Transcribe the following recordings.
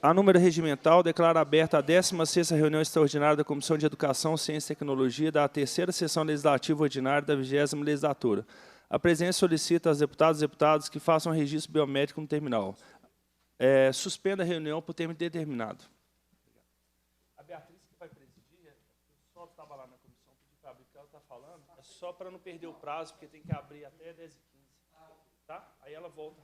A número regimental, declara aberta a 16ª reunião extraordinária da Comissão de Educação, Ciência e Tecnologia da terceira sessão legislativa ordinária da 20ª legislatura. A presidência solicita aos deputados e deputadas que façam registro biométrico no terminal. Suspenda a reunião por termo determinado. A Beatriz, que vai presidir, só estava lá na comissão, pedi para abrir, porque ela está falando, é só para não perder o prazo, porque tem que abrir até 10h15. Tá? Aí ela volta.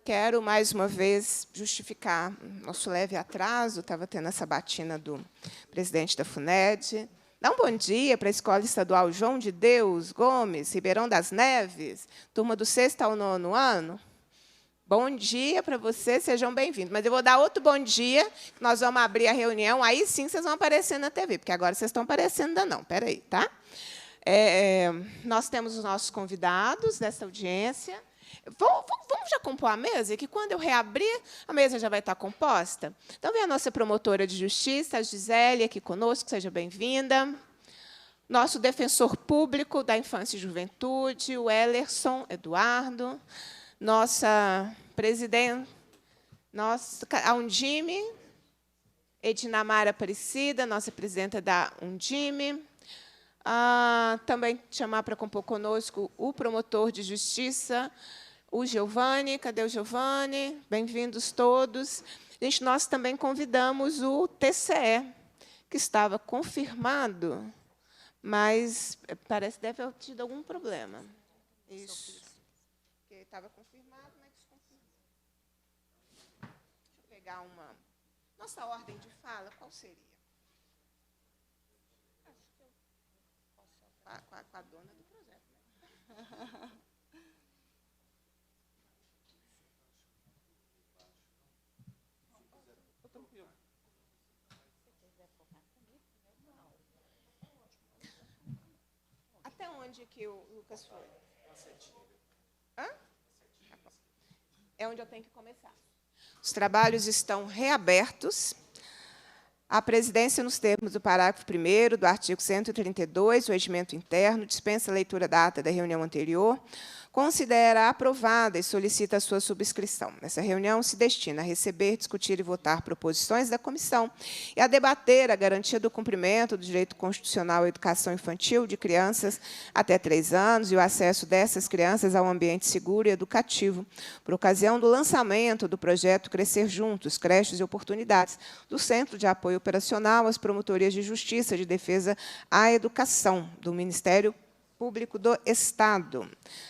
Quero, mais uma vez, justificar nosso leve atraso. Estava tendo essa batina do presidente da FUNED. Dá um bom dia para a Escola Estadual João de Deus Gomes, Ribeirão das Neves, turma do 6º ao 9º ano. Bom dia para vocês, sejam bem-vindos. Mas eu vou dar outro bom dia, que nós vamos abrir a reunião, aí sim vocês vão aparecer na TV, porque agora vocês estão aparecendo ainda não. Espera aí, tá? Nós temos os nossos convidados dessa audiência. Vamos já compor a mesa, que quando eu reabrir, a mesa já vai estar composta? Então, vem a nossa promotora de justiça, a Gisele, aqui conosco, seja bem-vinda. Nosso defensor público da infância e juventude, o Ellerson Eduardo. Nossa presidente, a Undime, Edinamara Aparecida, nossa presidenta da Undime. Também chamar para compor conosco o promotor de justiça, o Giovanni. Cadê o Giovanni? Bem-vindos todos. Gente, nós também convidamos o TCE, que estava confirmado, mas parece que deve ter tido algum problema. Isso. Porque estava confirmado, mas desconfirmado. Deixa eu pegar uma... Nossa ordem de fala, qual seria? Com a dona do projeto. Né? Até onde que o Lucas foi? Hã? É onde eu tenho que começar. Os trabalhos estão reabertos. A presidência, nos termos do parágrafo 1º do artigo 132 do Regimento Interno, dispensa a leitura da ata da reunião anterior, considera aprovada e solicita a sua subscrição. Essa reunião se destina a receber, discutir e votar proposições da comissão e a debater a garantia do cumprimento do direito constitucional à educação infantil de crianças até 3 anos e o acesso dessas crianças ao ambiente seguro e educativo, por ocasião do lançamento do projeto Crescer Juntos, Creches e Oportunidades, do Centro de Apoio Operacional às Promotorias de Justiça de Defesa à Educação, do Ministério Público do Estado.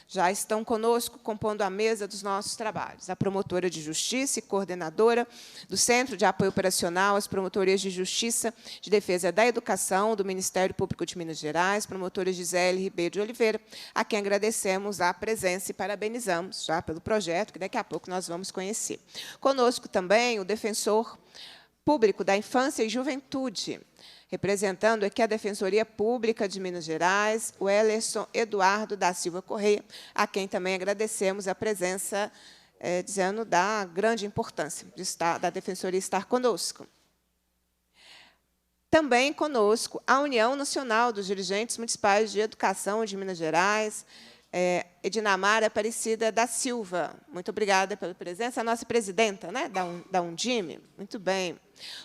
Já estão conosco, compondo a mesa dos nossos trabalhos, a promotora de justiça e coordenadora do Centro de Apoio Operacional às Promotorias de Justiça de Defesa da Educação, do Ministério Público de Minas Gerais, promotora Gisele Ribeiro de Oliveira, a quem agradecemos a presença e parabenizamos já pelo projeto, que daqui a pouco nós vamos conhecer. Conosco também o defensor público da infância e juventude, representando aqui a Defensoria Pública de Minas Gerais, o Ellerson Eduardo da Silva Correia, a quem também agradecemos a presença, dizendo da grande importância da Defensoria estar conosco. Também conosco a União Nacional dos Dirigentes Municipais de Educação de Minas Gerais, Edinamara Aparecida da Silva. Muito obrigada pela presença. A nossa presidenta, né, da Undime. Muito bem.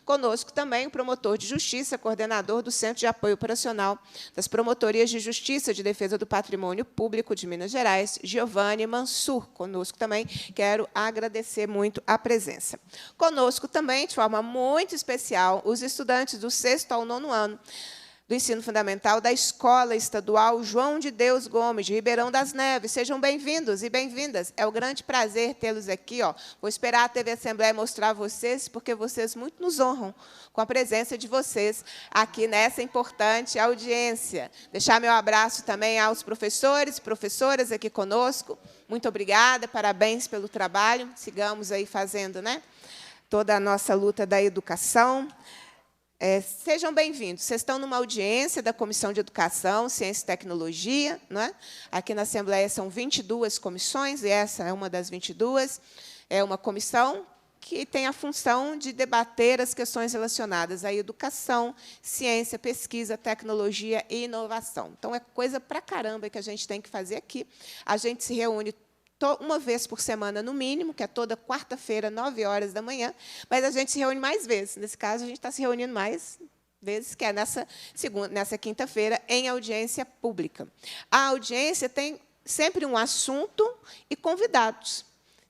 Conosco também o promotor de justiça, coordenador do Centro de Apoio Operacional das Promotorias de Justiça de Defesa do Patrimônio Público de Minas Gerais, Giovanni Mansur. Conosco também quero agradecer muito a presença. Conosco também, de forma muito especial, os estudantes do 6º ao 9º ano, do ensino fundamental da Escola Estadual João de Deus Gomes, de Ribeirão das Neves. Sejam bem-vindos e bem-vindas. É um grande prazer tê-los aqui. Vou esperar a TV Assembleia mostrar a vocês, porque vocês muito nos honram com a presença de vocês aqui nessa importante audiência. Deixar meu abraço também aos professores e professoras aqui conosco. Muito obrigada, parabéns pelo trabalho. Sigamos aí fazendo, né, toda a nossa luta da educação. Sejam bem-vindos. Vocês estão numa audiência da Comissão de Educação, Ciência e Tecnologia. Não é? Aqui na Assembleia são 22 comissões, e essa é uma das 22. É uma comissão que tem a função de debater as questões relacionadas à educação, ciência, pesquisa, tecnologia e inovação. Então, é coisa pra caramba que a gente tem que fazer aqui. A gente se reúne uma vez por semana, no mínimo, que é toda quarta-feira, 9 horas da manhã, mas a gente se reúne mais vezes. Nesse caso, a gente está se reunindo mais vezes, que é nessa quinta-feira, em audiência pública. A audiência tem sempre um assunto e convidados.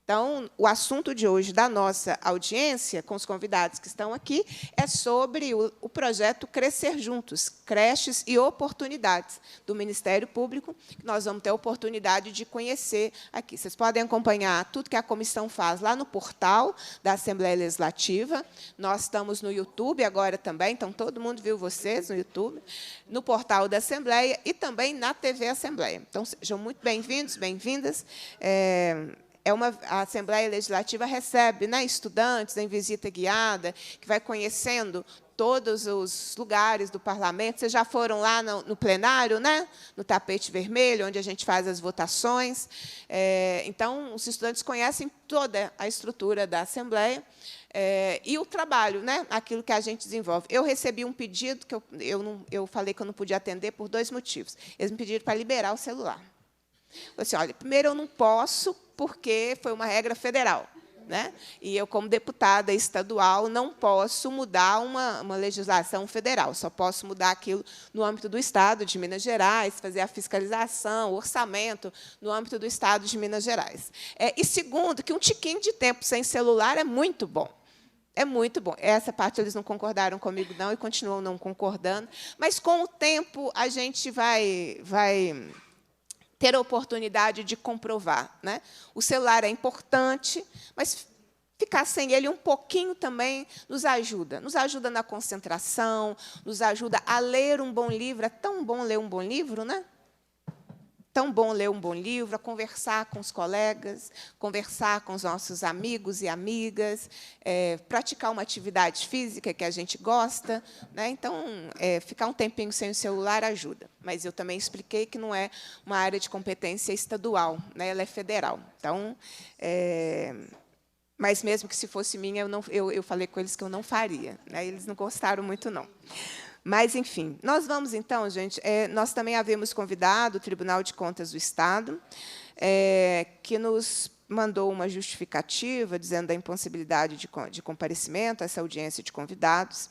Então, o assunto de hoje da nossa audiência, com os convidados que estão aqui, é sobre o projeto Crescer Juntos, Creches e Oportunidades, do Ministério Público, que nós vamos ter a oportunidade de conhecer aqui. Vocês podem acompanhar tudo que a comissão faz lá no portal da Assembleia Legislativa. Nós estamos no YouTube agora também, então todo mundo viu vocês no YouTube, no portal da Assembleia e também na TV Assembleia. Então, sejam muito bem-vindos, bem-vindas. A Assembleia Legislativa recebe, né, estudantes em visita guiada, que vai conhecendo todos os lugares do parlamento. Vocês já foram lá no plenário, né, no tapete vermelho, onde a gente faz as votações. Então, os estudantes conhecem toda a estrutura da Assembleia e o trabalho, né, aquilo que a gente desenvolve. Eu recebi um pedido que eu falei que eu não podia atender por 2 motivos. Eles me pediram para liberar o celular. Eu falei assim, olha, primeiro, eu não posso, porque foi uma regra federal, né? E eu, como deputada estadual, não posso mudar uma legislação federal, só posso mudar aquilo no âmbito do Estado de Minas Gerais, fazer a fiscalização, o orçamento no âmbito do Estado de Minas Gerais. E, segundo, que um tiquinho de tempo sem celular é muito bom. É muito bom. Essa parte eles não concordaram comigo, não, e continuam não concordando. Mas, com o tempo, a gente vai ter a oportunidade de comprovar, né? O celular é importante, mas ficar sem ele um pouquinho também nos ajuda. Nos ajuda na concentração, nos ajuda a ler um bom livro. É tão bom ler um bom livro, né? Tão bom ler um bom livro, a conversar com os colegas, conversar com os nossos amigos e amigas, praticar uma atividade física que a gente gosta, né? Então, ficar um tempinho sem o celular ajuda. Mas eu também expliquei que não é uma área de competência estadual, né? Ela é federal. Então, mas, mesmo que se fosse minha, eu falei com eles que eu não faria, né? Eles não gostaram muito, não. Mas, enfim, nós vamos, então, gente, nós também havíamos convidado o Tribunal de Contas do Estado, que nos mandou uma justificativa dizendo da impossibilidade de comparecimento a essa audiência de convidados.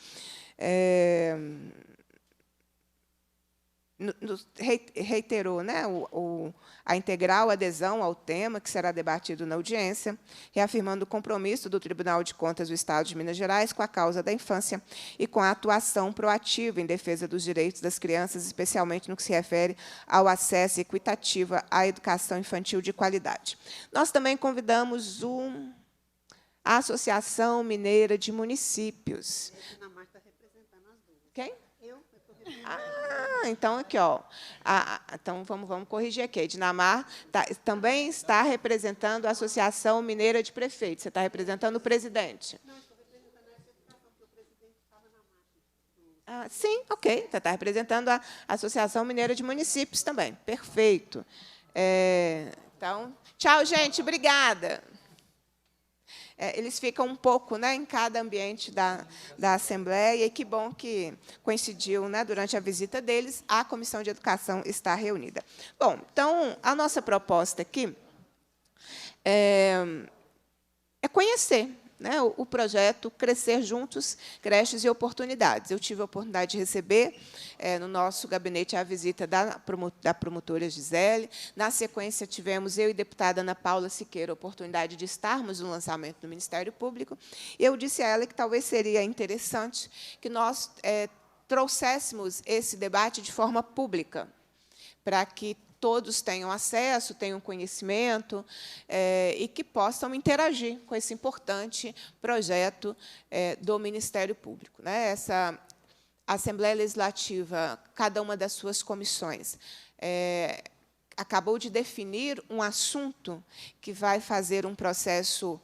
Reiterou, né, a integral adesão ao tema que será debatido na audiência, reafirmando o compromisso do Tribunal de Contas do Estado de Minas Gerais com a causa da infância e com a atuação proativa em defesa dos direitos das crianças, especialmente no que se refere ao acesso equitativo à educação infantil de qualidade. Nós também convidamos a Associação Mineira de Municípios. Quem? Então, aqui, ó. Então, vamos corrigir aqui. A Dinamar também está representando a Associação Mineira de Prefeitos. Você está representando o presidente? Não, estou representando a associação, porque o presidente estava na marcha. Sim, ok. Você está representando a Associação Mineira de Municípios também. Perfeito. Então, tchau, gente. Obrigada. Eles ficam um pouco, né, em cada ambiente da Assembleia, e que bom que coincidiu, né, durante a visita deles, a Comissão de Educação está reunida. Bom, então, a nossa proposta aqui é conhecer, né, o projeto Crescer Juntos, Creches e Oportunidades. Eu tive a oportunidade de receber no nosso gabinete a visita da promotora Gisele. Na sequência, tivemos eu e a deputada Ana Paula Siqueira a oportunidade de estarmos no lançamento do Ministério Público. E eu disse a ela que talvez seria interessante que nós trouxéssemos esse debate de forma pública, para que todos tenham acesso, tenham conhecimento e que possam interagir com esse importante projeto do Ministério Público, né? Essa Assembleia Legislativa, cada uma das suas comissões, acabou de definir um assunto que vai fazer um processo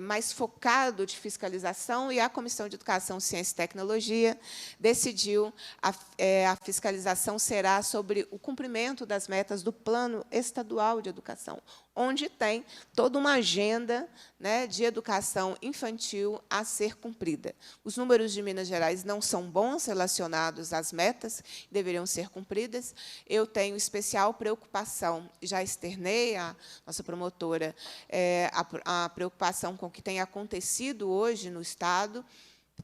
mais focado de fiscalização, e a Comissão de Educação, Ciência e Tecnologia decidiu a fiscalização será sobre o cumprimento das metas do Plano Estadual de Educação, onde tem toda uma agenda, né, de educação infantil a ser cumprida. Os números de Minas Gerais não são bons relacionados às metas que deveriam ser cumpridas. Eu tenho especial preocupação, já externei à nossa promotora a preocupação com o que tem acontecido hoje no Estado,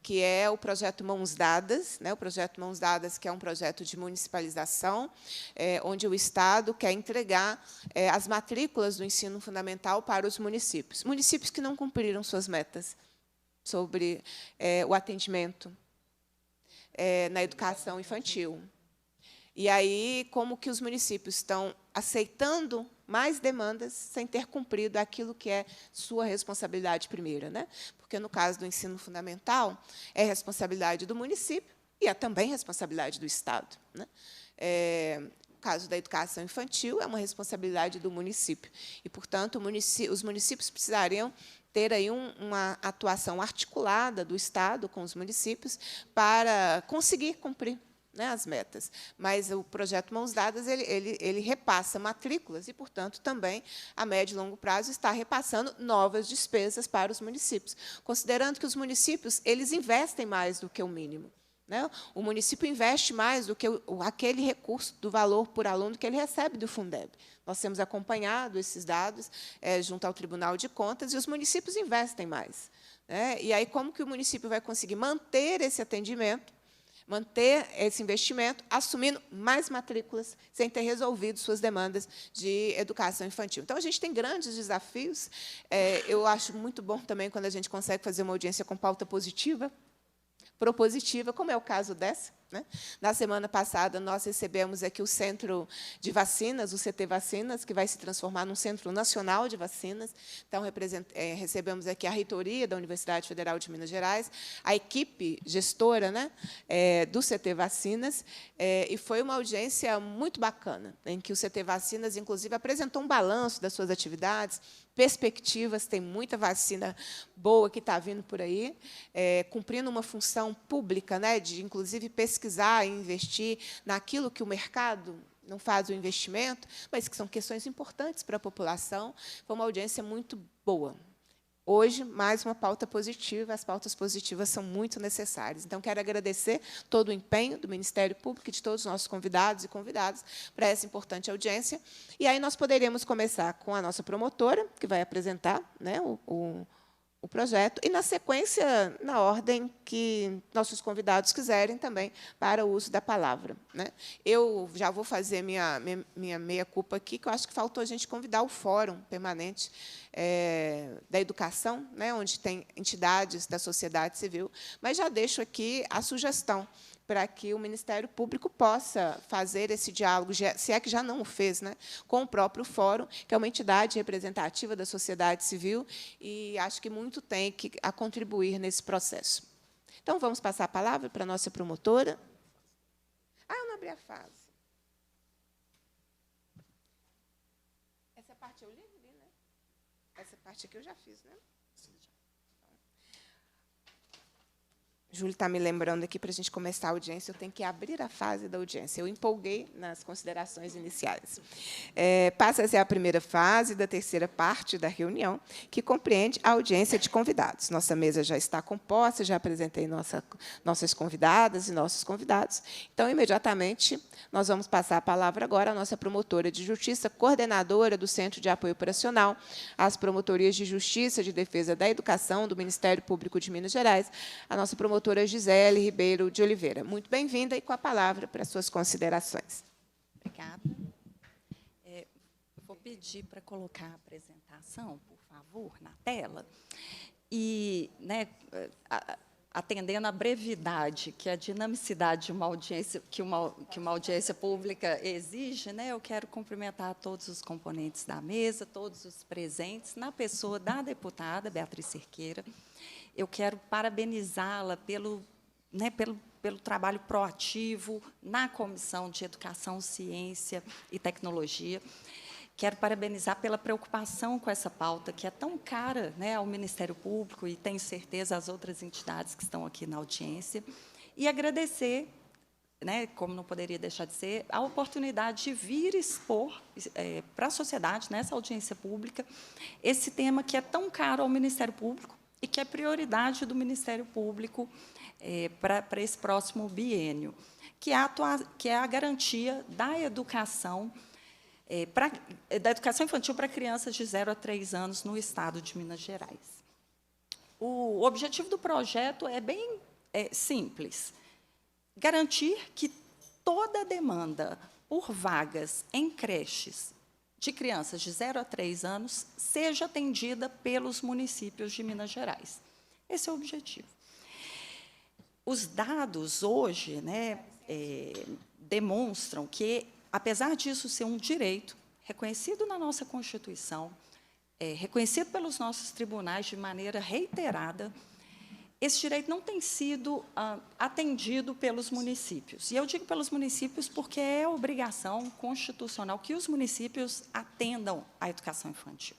que é o projeto Mãos Dadas, né? O projeto Mãos Dadas, que é um projeto de municipalização, onde o Estado quer entregar as matrículas do ensino fundamental para os municípios. Municípios que não cumpriram suas metas sobre o atendimento na educação infantil. E aí, como que os municípios estão aceitando mais demandas sem ter cumprido aquilo que é sua responsabilidade primeira, né? Porque, no caso do ensino fundamental, é responsabilidade do município e é também responsabilidade do Estado, né? No caso da educação infantil, é uma responsabilidade do município. E, portanto, os municípios precisariam ter aí uma atuação articulada do Estado com os municípios para conseguir cumprir, né, as metas. Mas o projeto Mãos Dadas ele repassa matrículas e, portanto, também, a médio e longo prazo, está repassando novas despesas para os municípios, considerando que os municípios eles investem mais do que o mínimo, né? O município investe mais do que aquele recurso do valor por aluno que ele recebe do Fundeb. Nós temos acompanhado esses dados junto ao Tribunal de Contas, e os municípios investem mais, né? E aí, como que o município vai conseguir manter esse atendimento, manter esse investimento, assumindo mais matrículas, sem ter resolvido suas demandas de educação infantil? Então, a gente tem grandes desafios. Eu acho muito bom também quando a gente consegue fazer uma audiência com pauta positiva, propositiva, como é o caso dessa, né? Na semana passada, nós recebemos aqui o Centro de Vacinas, o CT Vacinas, que vai se transformar num Centro Nacional de Vacinas. Então, recebemos aqui a reitoria da Universidade Federal de Minas Gerais, a equipe gestora, né, do CT Vacinas, e foi uma audiência muito bacana, em que o CT Vacinas, inclusive, apresentou um balanço das suas atividades, perspectivas, tem muita vacina boa que está vindo por aí, cumprindo uma função pública, né, de, inclusive, pesquisar e investir naquilo que o mercado não faz o investimento, mas que são questões importantes para a população. Foi uma audiência muito boa. Hoje, mais uma pauta positiva. As pautas positivas são muito necessárias. Então, quero agradecer todo o empenho do Ministério Público e de todos os nossos convidados e convidadas para essa importante audiência. E aí nós poderíamos começar com a nossa promotora, que vai apresentar, né, o projeto, e, na sequência, na ordem que nossos convidados quiserem também, para o uso da palavra, né? Eu já vou fazer minha meia-culpa aqui, que eu acho que faltou a gente convidar o Fórum Permanente da Educação, né, onde tem entidades da sociedade civil, mas já deixo aqui a sugestão para que o Ministério Público possa fazer esse diálogo, se é que já não o fez, né, com o próprio Fórum, que é uma entidade representativa da sociedade civil, e acho que muito tem a contribuir nesse processo. Então, vamos passar a palavra para a nossa promotora. Eu não abri a fase. Essa parte eu li, né? Essa parte aqui eu já fiz, né? Júlio está me lembrando aqui, para a gente começar a audiência, eu tenho que abrir a fase da audiência. Eu empolguei nas considerações iniciais. Passa-se a primeira fase da terceira parte da reunião, que compreende a audiência de convidados. Nossa mesa já está composta, já apresentei nossas convidadas e nossos convidados. Então, imediatamente, nós vamos passar a palavra agora à nossa promotora de justiça, coordenadora do Centro de Apoio Operacional, às promotorias de justiça e de defesa da educação do Ministério Público de Minas Gerais, a nossa promotora Gisele Ribeiro de Oliveira. Muito bem-vinda, e com a palavra para suas considerações. Obrigada. Vou pedir para colocar a apresentação, por favor, na tela. E, né, atendendo à brevidade que a dinamicidade de uma audiência, que uma audiência pública exige, né, eu quero cumprimentar todos os componentes da mesa, todos os presentes, na pessoa da deputada Beatriz Cerqueira. Eu quero parabenizá-la pelo trabalho proativo na Comissão de Educação, Ciência e Tecnologia. Quero parabenizar pela preocupação com essa pauta, que é tão cara, né, ao Ministério Público, e tenho certeza às outras entidades que estão aqui na audiência. E agradecer, né, como não poderia deixar de ser, a oportunidade de vir expor para a sociedade, nessa audiência pública, esse tema que é tão caro ao Ministério Público e que é prioridade do Ministério Público para esse próximo biênio, que é a garantia da educação, da educação infantil para crianças de 0 a 3 anos no Estado de Minas Gerais. O objetivo do projeto é bem simples. Garantir que toda a demanda por vagas em creches de crianças de 0 a 3 anos seja atendida pelos municípios de Minas Gerais. Esse é o objetivo. Os dados hoje, né, demonstram que, apesar disso ser um direito reconhecido na nossa Constituição, reconhecido pelos nossos tribunais de maneira reiterada, esse direito não tem sido atendido pelos municípios. E eu digo pelos municípios porque é obrigação constitucional que os municípios atendam à educação infantil.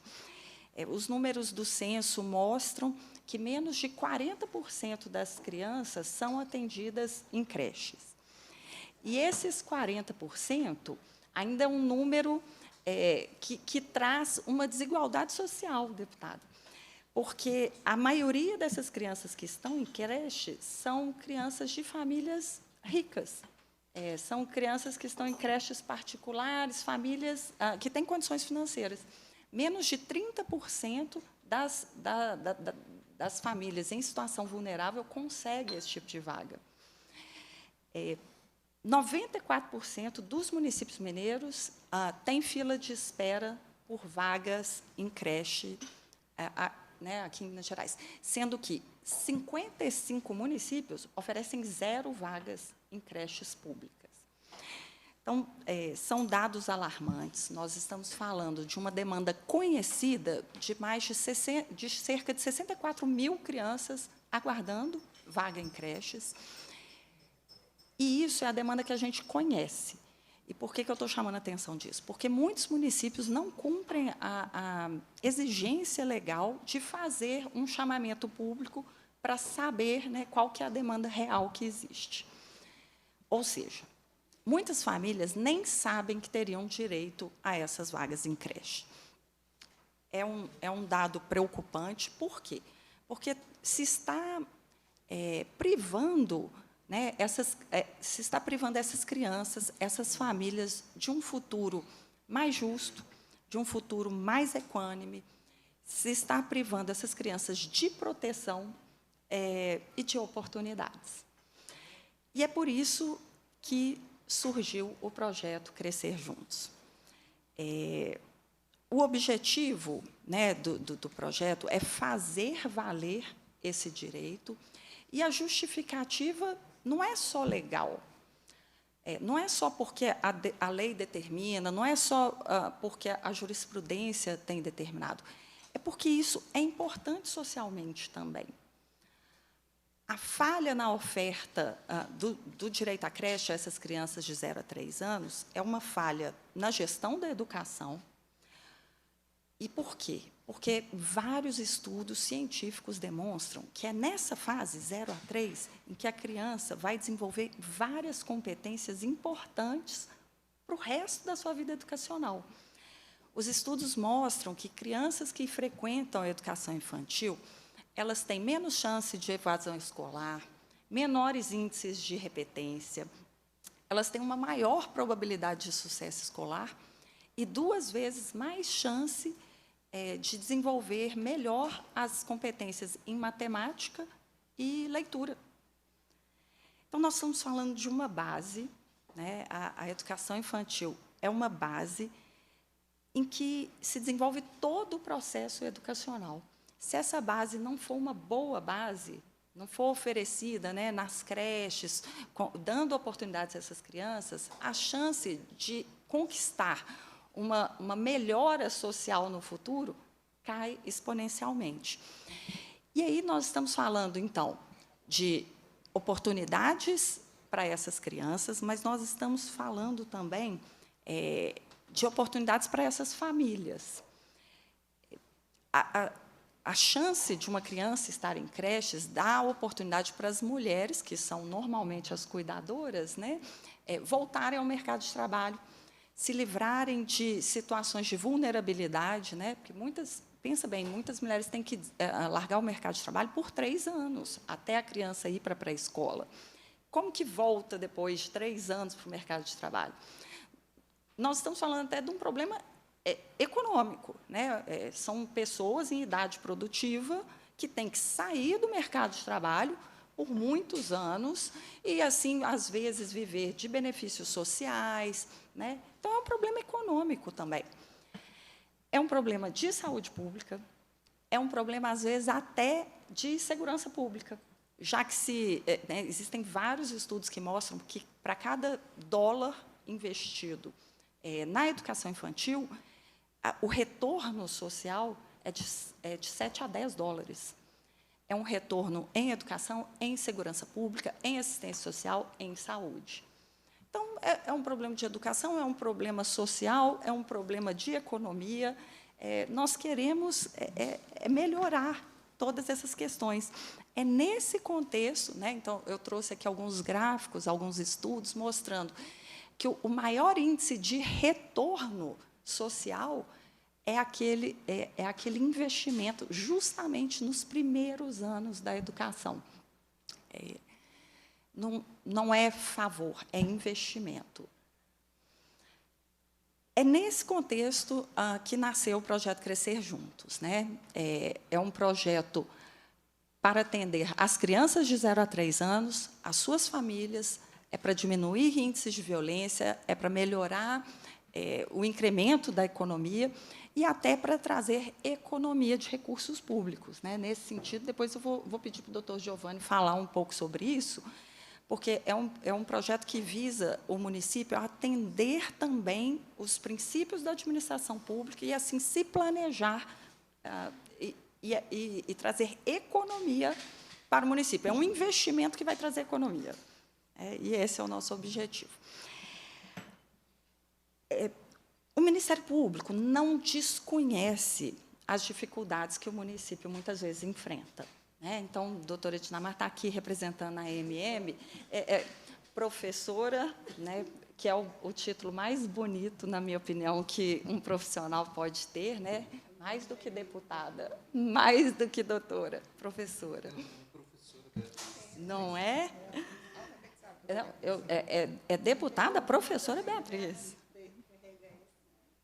Os números do censo mostram que menos de 40% das crianças são atendidas em creches. E esses 40% ainda é um número que traz uma desigualdade social, deputada, porque a maioria dessas crianças que estão em creche são crianças de famílias ricas, são crianças que estão em creches particulares, famílias que têm condições financeiras. Menos de 30% das famílias em situação vulnerável conseguem esse tipo de vaga. 94% dos municípios mineiros têm fila de espera por vagas em creche, aqui em Minas Gerais, sendo que 55 municípios oferecem 0 vagas em creches públicas. Então, são dados alarmantes. Nós estamos falando de uma demanda conhecida de cerca de 64 mil crianças aguardando vaga em creches. E isso é a demanda que a gente conhece. E por que eu estou chamando a atenção disso? Porque muitos municípios não cumprem a exigência legal de fazer um chamamento público para saber, né, qual que é a demanda real que existe. Ou seja, muitas famílias nem sabem que teriam direito a essas vagas em creche. É um dado preocupante. Por quê? Porque se está privando, né, se está privando essas crianças, essas famílias, de um futuro mais justo, de um futuro mais equânime, se está privando essas crianças de proteção e de oportunidades. E é por isso que surgiu o projeto Crescer Juntos. O objetivo, né, do projeto é fazer valer esse direito, e a justificativa não é só legal, não é só porque a lei determina, não é só porque a jurisprudência tem determinado, é porque isso é importante socialmente também. A falha na oferta do direito à creche a essas crianças de 0 a 3 anos é uma falha na gestão da educação. E por quê? Porque vários estudos científicos demonstram que é nessa fase, 0 a 3, em que a criança vai desenvolver várias competências importantes para o resto da sua vida educacional. Os estudos mostram que crianças que frequentam a educação infantil, elas têm menos chance de evasão escolar, menores índices de repetência, elas têm uma maior probabilidade de sucesso escolar e 2 vezes mais chance de desenvolver melhor as competências em matemática e leitura. Então, nós estamos falando de uma base, né, a educação infantil é uma base em que se desenvolve todo o processo educacional. Se essa base não for uma boa base, não for oferecida, né, nas creches, dando oportunidades a essas crianças, a chance de conquistar uma melhora social no futuro cai exponencialmente. E aí nós estamos falando, então, de oportunidades para essas crianças, mas nós estamos falando também de oportunidades para essas famílias. A chance de uma criança estar em creches dá oportunidade para as mulheres, que são normalmente as cuidadoras, né, voltarem ao mercado de trabalho, se livrarem de situações de vulnerabilidade, né, porque pensa bem, muitas mulheres têm que largar o mercado de trabalho por 3 anos, até a criança ir para a pré-escola. Como que volta, depois de 3 anos, para o mercado de trabalho? Nós estamos falando até de um problema econômico, né? São pessoas em idade produtiva que têm que sair do mercado de trabalho por muitos anos e, assim, às vezes, viver de benefícios sociais, né? Então, é um problema econômico também. É um problema de saúde pública, é um problema, às vezes, até de segurança pública, já que existem vários estudos que mostram que, para cada dólar investido na educação infantil, o retorno social é de 7 a 10 dólares. É um retorno em educação, em segurança pública, em assistência social, em saúde. Então, é um problema de educação, é um problema social, é um problema de economia. Nós queremos melhorar todas essas questões. É nesse contexto, né, então, eu trouxe aqui alguns gráficos, alguns estudos, mostrando que o maior índice de retorno social é aquele investimento justamente nos primeiros anos da educação. Não é favor, é investimento. É nesse contexto que nasceu o projeto Crescer Juntos, né? É um projeto para atender as crianças de 0 a 3 anos, as suas famílias, é para diminuir índices de violência, é para melhorar o incremento da economia e até para trazer economia de recursos públicos, né? Nesse sentido, depois eu vou pedir para o doutor Giovanni falar um pouco sobre isso, porque é um projeto que visa o município a atender também os princípios da administração pública e, assim, se planejar e trazer economia para o município. É um investimento que vai trazer economia. E esse é o nosso objetivo. O Ministério Público não desconhece as dificuldades que o município muitas vezes enfrenta. Então, a doutora Edinamar está aqui representando a AMM, professora, né, que é o título mais bonito, na minha opinião, que um profissional pode ter, né? Mais do que deputada, mais do que doutora, professora. Não é? É deputada, professora Beatriz.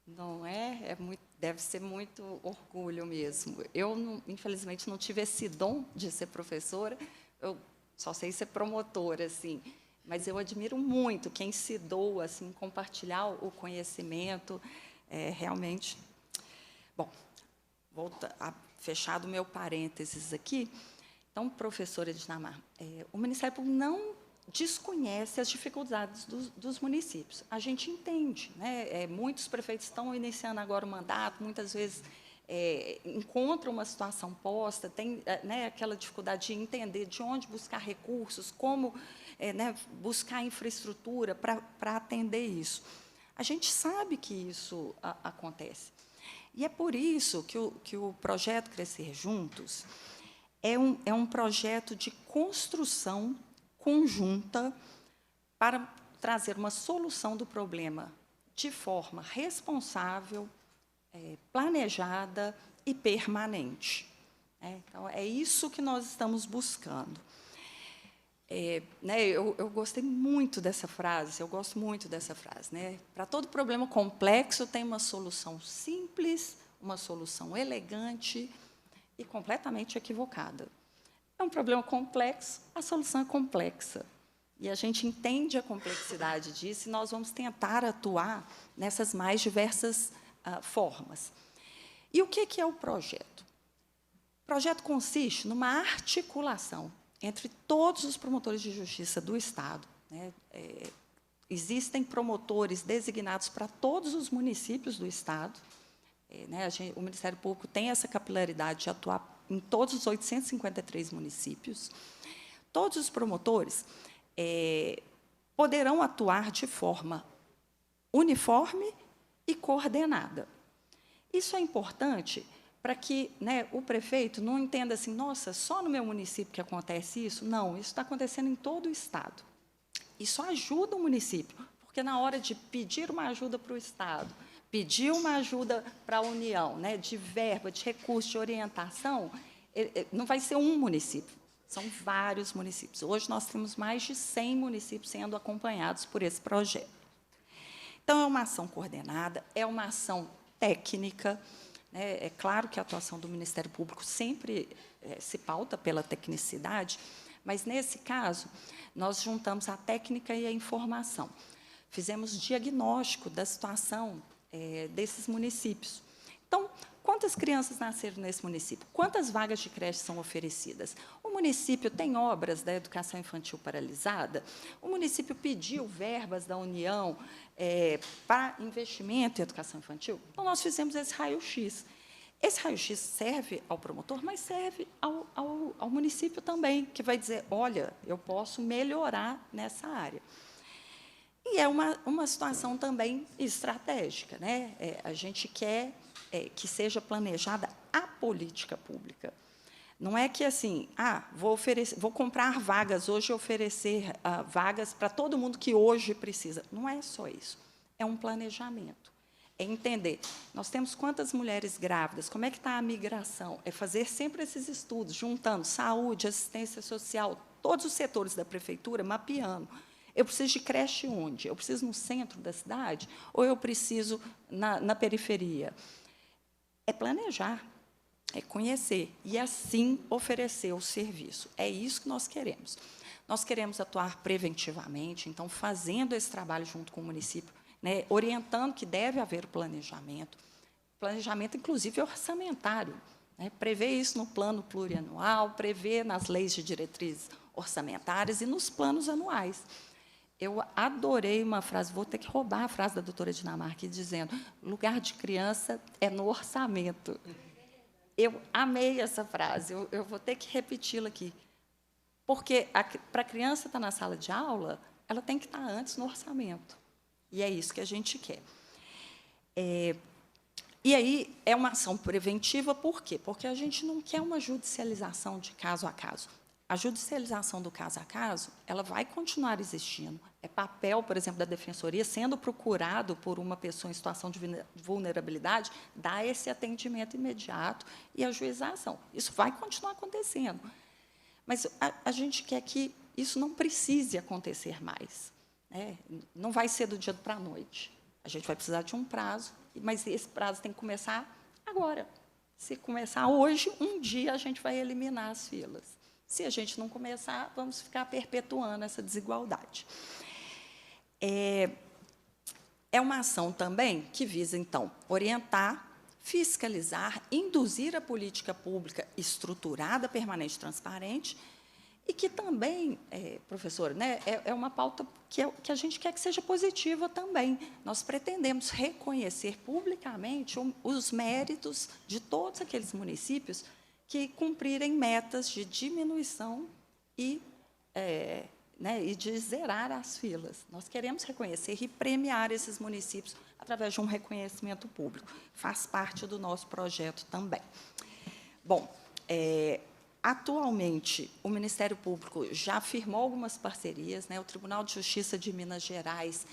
Não é? Deve ser muito orgulho mesmo. Eu, infelizmente, não tive esse dom de ser professora, eu só sei ser promotora, assim, mas eu admiro muito quem se doa, assim, compartilhar o conhecimento, realmente. Bom, fechado o meu parênteses aqui, então, professora Edinamar, o Ministério Público não desconhece as dificuldades dos municípios. A gente entende, né? Muitos prefeitos estão iniciando agora o mandato, muitas vezes encontram uma situação posta, tem aquela dificuldade de entender de onde buscar recursos, como buscar infraestrutura para atender isso. A gente sabe que isso acontece. E é por isso que o projeto Crescer Juntos é um projeto de construção conjunta para trazer uma solução do problema de forma responsável, planejada e permanente. Então, é isso que nós estamos buscando. Eu gostei muito dessa frase, eu gosto muito dessa frase. Para todo problema complexo, tem uma solução simples, uma solução elegante e completamente equivocada. É um problema complexo, a solução é complexa. E a gente entende a complexidade disso e nós vamos tentar atuar nessas mais diversas formas. E o que é o projeto? O projeto consiste numa articulação entre todos os promotores de justiça do Estado. Existem promotores designados para todos os municípios do Estado. O Ministério Público tem essa capilaridade de atuar em todos os 853 municípios. Todos os promotores poderão atuar de forma uniforme e coordenada. Isso é importante para que o prefeito não entenda assim, nossa, só no meu município que acontece isso. Não, isso está acontecendo em todo o Estado. Isso ajuda o município, porque, na hora de pedir uma ajuda para o Estado, pedir uma ajuda para a União, de verba, de recurso, de orientação, não vai ser um município, são vários municípios. Hoje, nós temos mais de 100 municípios sendo acompanhados por esse projeto. Então, é uma ação coordenada, é uma ação técnica. É claro que a atuação do Ministério Público sempre se pauta pela tecnicidade, Mas, nesse caso, nós juntamos a técnica e a informação. Fizemos diagnóstico da situação desses municípios. Então, quantas crianças nasceram nesse município? Quantas vagas de creche são oferecidas? O município tem obras da educação infantil paralisada? O município pediu verbas da União para investimento em educação infantil? Então, nós fizemos esse raio-x. Esse raio-x serve ao promotor, mas serve ao município também, que vai dizer, olha, eu posso melhorar nessa área. E é uma situação também estratégica, né? A gente quer que seja planejada a política pública. Não é que, assim, vou comprar vagas hoje e oferecer vagas para todo mundo que hoje precisa. Não é só isso. É um planejamento. É entender, nós temos quantas mulheres grávidas, como é que está a migração? É fazer sempre esses estudos, juntando saúde, assistência social, todos os setores da prefeitura, mapeando. Eu preciso de creche onde? Eu preciso no centro da cidade? Ou eu preciso na periferia? É planejar, é conhecer e, assim, oferecer o serviço. É isso que nós queremos. Nós queremos atuar preventivamente, então, fazendo esse trabalho junto com o município, né, orientando que deve haver planejamento, inclusive, orçamentário, né, prever isso no plano plurianual, prever nas leis de diretrizes orçamentárias e nos planos anuais. Eu adorei uma frase, vou ter que roubar a frase da doutora Dinamarca, dizendo, lugar de criança é no orçamento. Eu amei essa frase, eu vou ter que repeti-la aqui. Porque, para a criança estar na sala de aula, ela tem que estar antes no orçamento. E é isso que a gente quer. E aí, é uma ação preventiva, por quê? Porque a gente não quer uma judicialização de caso a caso. A judicialização do caso a caso, ela vai continuar existindo. É papel, por exemplo, da Defensoria, sendo procurado por uma pessoa em situação de vulnerabilidade, dar esse atendimento imediato e ajuização. Isso vai continuar acontecendo. Mas a gente quer que isso não precise acontecer mais, né? Não vai ser do dia para a noite. A gente vai precisar de um prazo, mas esse prazo tem que começar agora. Se começar hoje, um dia a gente vai eliminar as filas. Se a gente não começar, vamos ficar perpetuando essa desigualdade. É uma ação também que visa, então, orientar, fiscalizar, induzir a política pública estruturada, permanente e transparente, e que também, professora, né, é uma pauta que a gente quer que seja positiva também. Nós pretendemos reconhecer publicamente os méritos de todos aqueles municípios que cumprirem metas de diminuição e de zerar as filas. Nós queremos reconhecer e premiar esses municípios através de um reconhecimento público. Faz parte do nosso projeto também. Bom, atualmente, o Ministério Público já firmou algumas parcerias, né? O Tribunal de Justiça de Minas Gerais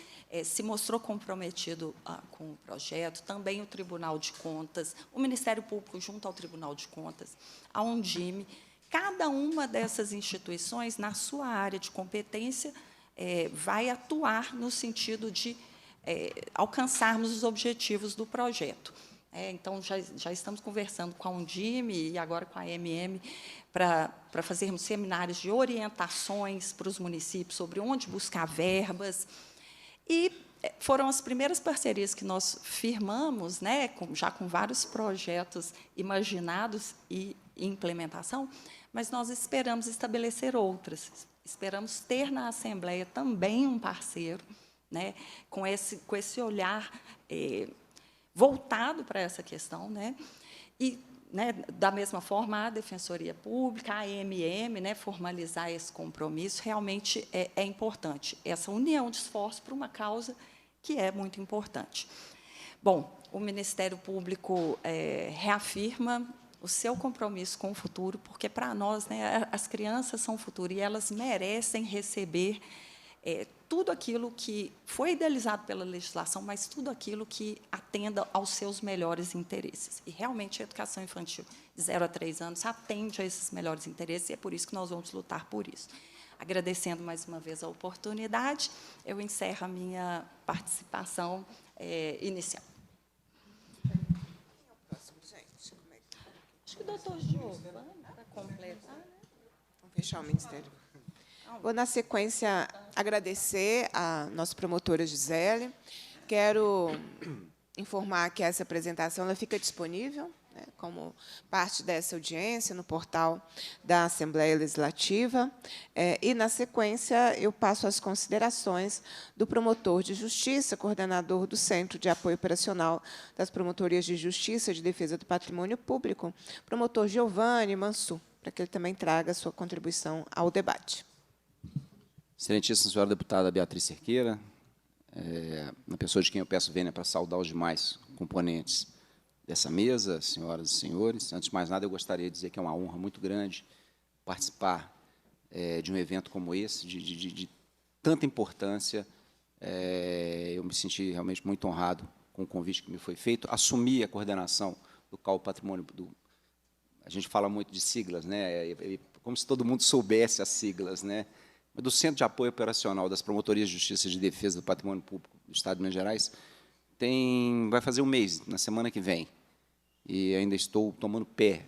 se mostrou comprometido com o projeto, também o Tribunal de Contas, o Ministério Público junto ao Tribunal de Contas, a Undime. Cada uma dessas instituições, na sua área de competência, vai atuar no sentido de alcançarmos os objetivos do projeto. Então, já estamos conversando com a Undime e agora com a AMM para fazermos seminários de orientações para os municípios sobre onde buscar verbas. E foram as primeiras parcerias que nós firmamos, né, já com vários projetos imaginados e em implementação, mas nós esperamos estabelecer outras. Esperamos ter na Assembleia também um parceiro, né, com esse olhar voltado para essa questão, né? E, né, da mesma forma, a Defensoria Pública, a AMM, né, formalizar esse compromisso, realmente é importante. Essa união de esforços para uma causa que é muito importante. Bom, o Ministério Público reafirma o seu compromisso com o futuro, porque, para nós, né, as crianças são o futuro e elas merecem receber tudo aquilo que foi idealizado pela legislação, mas tudo aquilo que atenda aos seus melhores interesses. E, realmente, a educação infantil de 0 a 3 anos atende a esses melhores interesses, e é por isso que nós vamos lutar por isso. Agradecendo mais uma vez a oportunidade, eu encerro a minha participação inicial. Próximo, gente. Acho que o doutor Giovanni, para completar, né? Vamos ver, deixar o Ministério. Vou, na sequência, agradecer a nossa promotora Gisele. Quero informar que essa apresentação ela fica disponível, né, como parte dessa audiência no portal da Assembleia Legislativa. E, na sequência, eu passo as considerações do promotor de Justiça, coordenador do Centro de Apoio Operacional das Promotorias de Justiça e de Defesa do Patrimônio Público, promotor Giovanni Mansur, para que ele também traga a sua contribuição ao debate. Excelentíssima senhora deputada Beatriz Cerqueira, na pessoa de quem eu peço vênia para saudar os demais componentes dessa mesa, senhoras e senhores. Antes de mais nada, eu gostaria de dizer que é uma honra muito grande participar de um evento como esse, de tanta importância. Eu me senti realmente muito honrado com o convite que me foi feito. Assumi a coordenação do CAU Patrimônio. A gente fala muito de siglas, né? Como se todo mundo soubesse as siglas, né? Do Centro de Apoio Operacional das Promotorias de Justiça e de Defesa do Patrimônio Público do Estado de Minas Gerais, vai fazer um mês, na semana que vem, e ainda estou tomando pé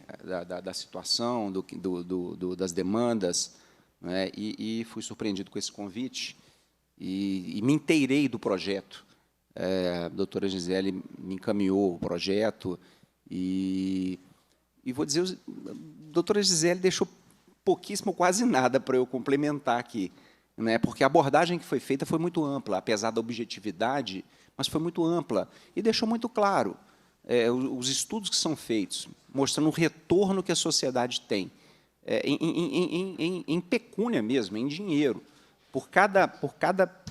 da situação, das demandas, né, e fui surpreendido com esse convite, e me inteirei do projeto. A doutora Gisele me encaminhou o projeto, e vou dizer, a doutora Gisele deixou pouquíssimo, quase nada, para eu complementar aqui, né, porque a abordagem que foi feita foi muito ampla, apesar da objetividade, mas foi muito ampla, e deixou muito claro os estudos que são feitos, mostrando o retorno que a sociedade tem, em pecúnia mesmo, em dinheiro. Por cada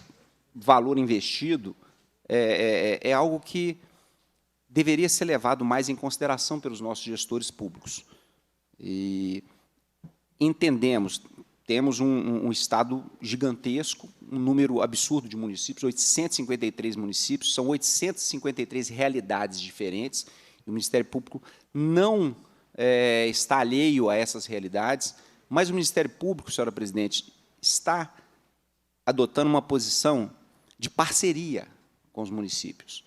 valor investido, é algo que deveria ser levado mais em consideração pelos nossos gestores públicos. E entendemos, temos um Estado gigantesco, um número absurdo de municípios, 853 municípios, são 853 realidades diferentes, e o Ministério Público não está alheio a essas realidades, mas o Ministério Público, senhora presidente, está adotando uma posição de parceria com os municípios.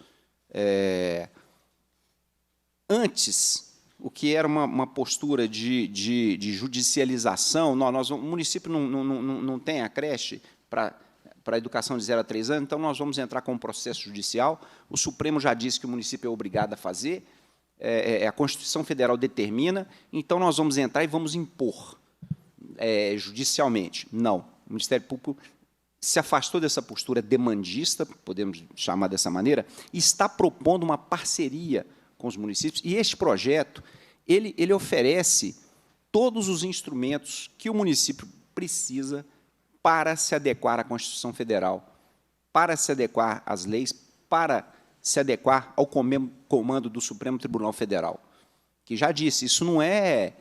Antes, o que era uma postura de judicialização, o município não tem a creche para a educação de 0 a 3 anos, então nós vamos entrar com um processo judicial, o Supremo já disse que o município é obrigado a fazer, a Constituição Federal determina, então nós vamos entrar e vamos impor judicialmente. Não, o Ministério Público se afastou dessa postura demandista, podemos chamar dessa maneira, e está propondo uma parceria com os municípios, e este projeto ele oferece todos os instrumentos que o município precisa para se adequar à Constituição Federal, para se adequar às leis, para se adequar ao comando do Supremo Tribunal Federal, que já disse, isso não é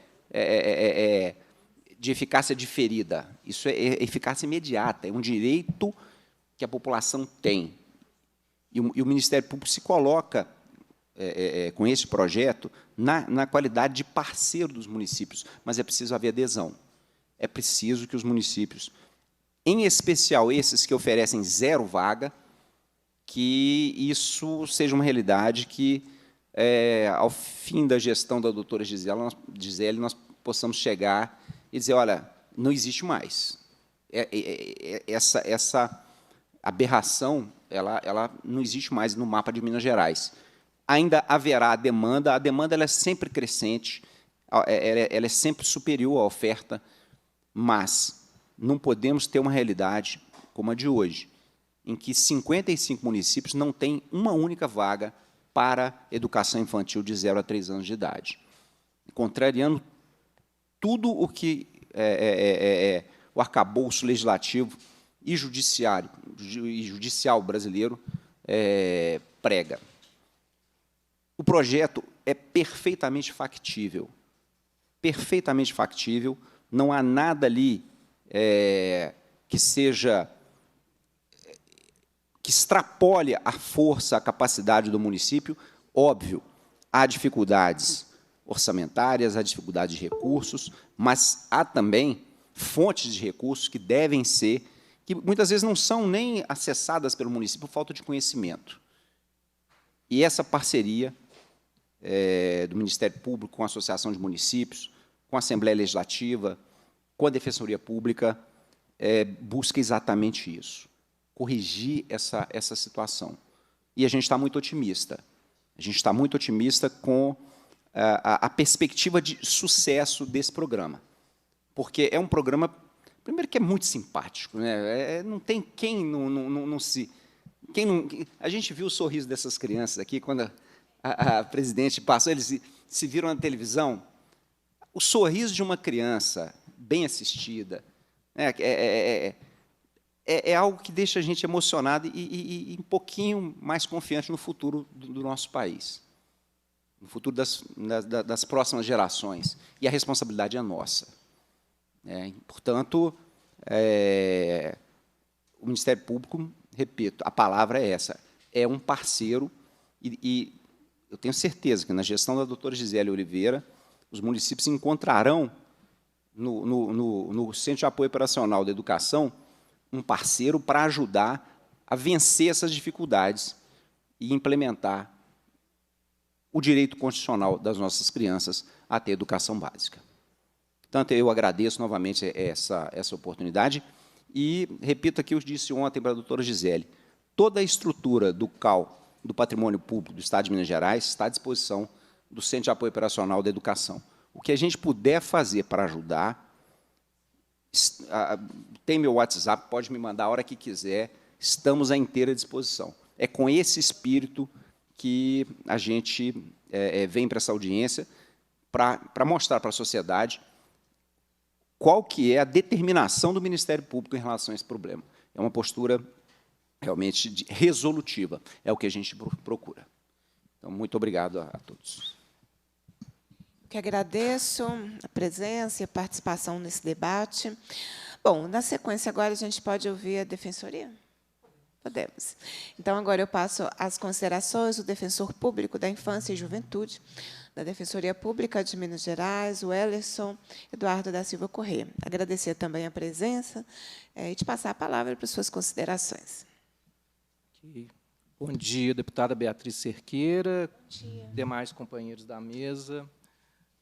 de eficácia diferida, isso é eficácia imediata, é um direito que a população tem. E o Ministério Público se coloca com esse projeto, na qualidade de parceiro dos municípios, mas é preciso haver adesão. É preciso que os municípios, em especial esses que oferecem 0 vaga, que isso seja uma realidade que, ao fim da gestão da doutora Gisele, nós possamos chegar e dizer, olha, não existe mais. Essa aberração, ela não existe mais no mapa de Minas Gerais. Ainda haverá a demanda ela é sempre crescente, ela é sempre superior à oferta, mas não podemos ter uma realidade como a de hoje, em que 55 municípios não têm uma única vaga para educação infantil de 0 a 3 anos de idade, contrariando tudo o que o arcabouço legislativo e judicial brasileiro prega. O projeto é perfeitamente factível, não há nada ali que extrapole a força, a capacidade do município. Óbvio, há dificuldades orçamentárias, há dificuldades de recursos, mas há também fontes de recursos que devem ser, que muitas vezes não são nem acessadas pelo município por falta de conhecimento. E essa parceria do Ministério Público com a Associação de Municípios, com a Assembleia Legislativa, com a Defensoria Pública, busca exatamente isso, corrigir essa situação. E a gente está muito otimista. A gente está muito otimista com a perspectiva de sucesso desse programa, porque é um programa, primeiro, que é muito simpático, né? Não tem quem não se... a gente viu o sorriso dessas crianças aqui, quando a presidente passou, eles se viram na televisão, o sorriso de uma criança bem assistida é algo que deixa a gente emocionado e um pouquinho mais confiante no futuro do nosso país, no futuro das próximas gerações. E a responsabilidade é nossa. Portanto, o Ministério Público, repito, a palavra é essa, é um parceiro, e eu tenho certeza que, na gestão da doutora Gisele Oliveira, os municípios encontrarão no Centro de Apoio Operacional da Educação um parceiro para ajudar a vencer essas dificuldades e implementar o direito constitucional das nossas crianças a ter educação básica. Portanto, eu agradeço novamente essa oportunidade e repito aqui o que eu disse ontem para a doutora Gisele, toda a estrutura do CAU, do Patrimônio Público do Estado de Minas Gerais, está à disposição do Centro de Apoio Operacional da Educação. O que a gente puder fazer para ajudar, tem meu WhatsApp, pode me mandar a hora que quiser, estamos à inteira disposição. É com esse espírito que a gente vem para essa audiência, para mostrar para a sociedade qual que é a determinação do Ministério Público em relação a esse problema. É uma postura realmente resolutiva, é o que a gente procura. Então, muito obrigado a todos. Que agradeço a presença e a participação nesse debate. Bom, na sequência, agora a gente pode ouvir a Defensoria? Podemos. Então, agora eu passo às considerações do Defensor Público da Infância e Juventude, da Defensoria Pública de Minas Gerais, o Ellerson Eduardo da Silva Corrêa. Agradecer também a presença e te passar a palavra para suas considerações. Bom dia, deputada Beatriz Cerqueira, demais companheiros da mesa,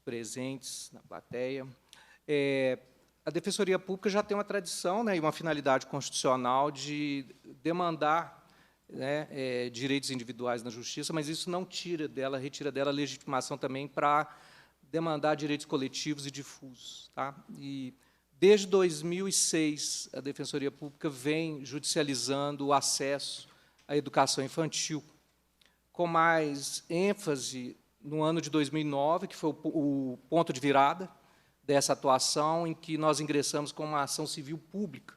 presentes na plateia. A Defensoria Pública já tem uma tradição e uma finalidade constitucional de demandar direitos individuais na justiça, mas isso não retira dela a legitimação também para demandar direitos coletivos e difusos. E, desde 2006, a Defensoria Pública vem judicializando o acesso à educação infantil, com mais ênfase no ano de 2009, que foi o ponto de virada dessa atuação, em que nós ingressamos com uma ação civil pública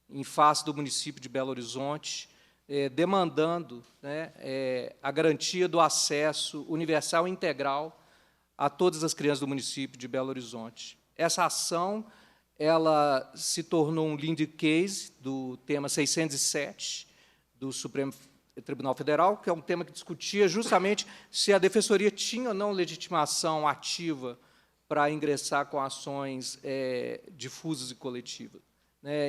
em face do município de Belo Horizonte, demandando a garantia do acesso universal e integral a todas as crianças do município de Belo Horizonte. Essa ação ela se tornou um lead case do tema 607 do Supremo Tribunal Federal, que é um tema que discutia justamente se a Defensoria tinha ou não legitimação ativa para ingressar com ações difusas e coletivas.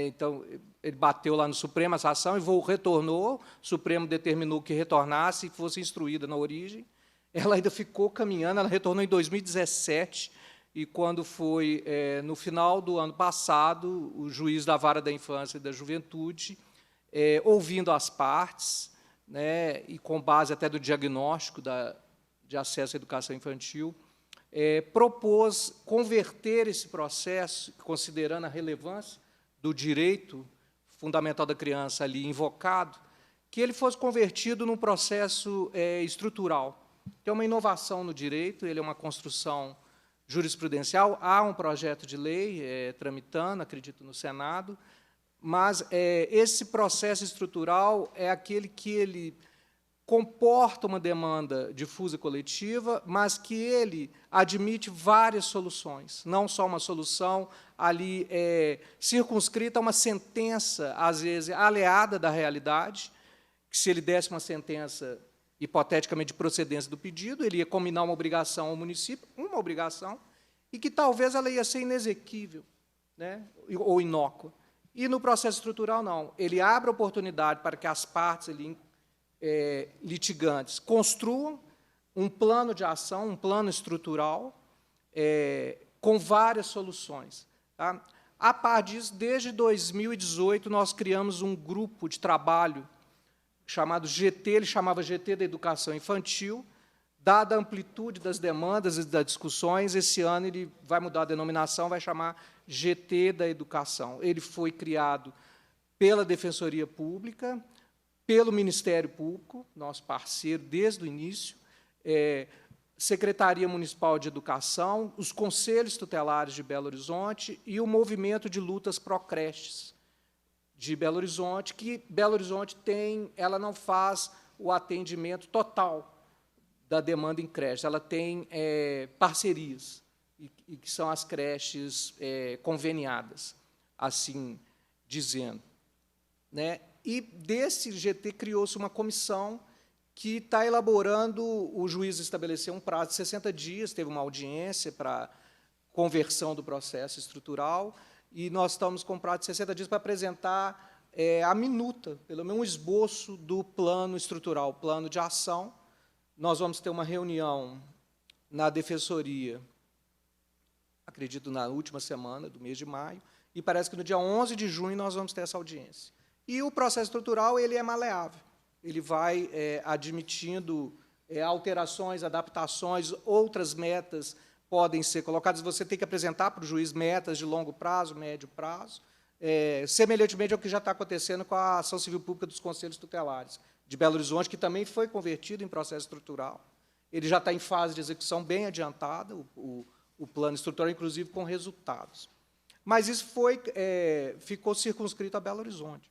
Então, ele bateu lá no Supremo essa ação e retornou, o Supremo determinou que retornasse e fosse instruída na origem. Ela ainda ficou caminhando, ela retornou em 2017, e quando foi no final do ano passado, o juiz da Vara da Infância e da Juventude, ouvindo as partes, e com base até do diagnóstico de acesso à educação infantil, propôs converter esse processo, considerando a relevância do direito fundamental da criança ali invocado, que ele fosse convertido num processo estrutural, que é uma inovação no direito, ele é uma construção jurisprudencial, há um projeto de lei tramitando, acredito, no Senado, mas esse processo estrutural é aquele que ele comporta uma demanda difusa e coletiva, mas que ele admite várias soluções, não só uma solução ali circunscrita a uma sentença, às vezes, aliada da realidade, que, se ele desse uma sentença, hipoteticamente, de procedência do pedido, ele ia combinar uma obrigação ao município, uma obrigação, e que talvez ela ia ser inexequível, ou inócua. E, no processo estrutural, não. Ele abre a oportunidade para que as partes ali, litigantes construam um plano de ação, um plano estrutural, com várias soluções. A par disso, desde 2018, nós criamos um grupo de trabalho chamado GT, ele chamava GT da Educação Infantil. Dada a amplitude das demandas e das discussões, esse ano ele vai mudar a denominação, vai chamar GT da Educação. Ele foi criado pela Defensoria Pública, pelo Ministério Público, nosso parceiro desde o início, Secretaria Municipal de Educação, os Conselhos Tutelares de Belo Horizonte e o Movimento de Lutas Pró-Creches de Belo Horizonte, que Belo Horizonte ela não faz o atendimento total da demanda em creche, ela tem parcerias, e que são as creches conveniadas, assim dizendo. Né? E desse GT criou-se uma comissão que está elaborando, o juiz estabeleceu um prazo de 60 dias, teve uma audiência para conversão do processo estrutural, e nós estamos com um prazo de 60 dias para apresentar a minuta, pelo menos um esboço do plano estrutural, o plano de ação. Nós vamos ter uma reunião na Defensoria, acredito, na última semana do mês de maio, e parece que no dia 11 de junho nós vamos ter essa audiência. E o processo estrutural ele é maleável, ele vai admitindo alterações, adaptações, outras metas podem ser colocadas, você tem que apresentar para o juiz metas de longo prazo, médio prazo, semelhantemente ao que já está acontecendo com a ação civil pública dos Conselhos Tutelares de Belo Horizonte, que também foi convertido em processo estrutural. Ele já está em fase de execução bem adiantada, o plano estrutural, inclusive, com resultados. Mas isso ficou circunscrito a Belo Horizonte.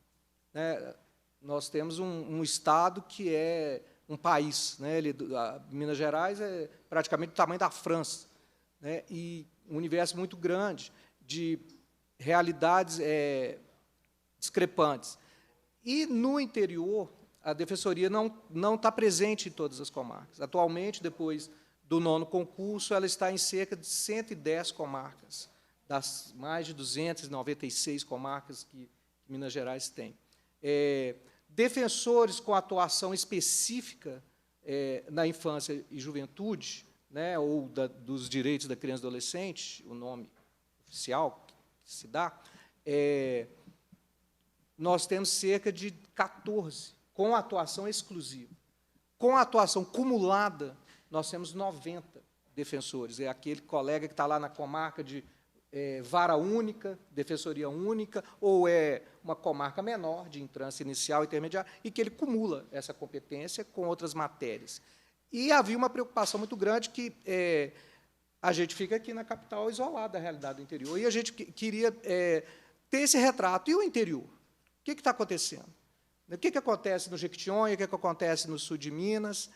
Né? Nós temos um Estado que é um país. Né? Minas Gerais é praticamente do tamanho da França, né? E um universo muito grande de realidades discrepantes. E, no interior, a Defensoria não está presente em todas as comarcas. Atualmente, depois do 9º concurso, ela está em cerca de 110 comarcas, das mais de 296 comarcas que Minas Gerais tem. Defensores com atuação específica na infância e juventude, né, ou dos direitos da criança e adolescente, o nome oficial que se dá, nós temos cerca de 14 com atuação exclusiva. Com a atuação cumulada, nós temos 90 defensores. É aquele colega que está lá na comarca de vara única, defensoria única, ou é uma comarca menor, de entrância inicial e intermediária, e que ele cumula essa competência com outras matérias. E havia uma preocupação muito grande que a gente fica aqui na capital isolado da realidade do interior, e a gente queria ter esse retrato. E o interior? O que está acontecendo? O que acontece no Jequitinhonha, o que acontece no sul de Minas?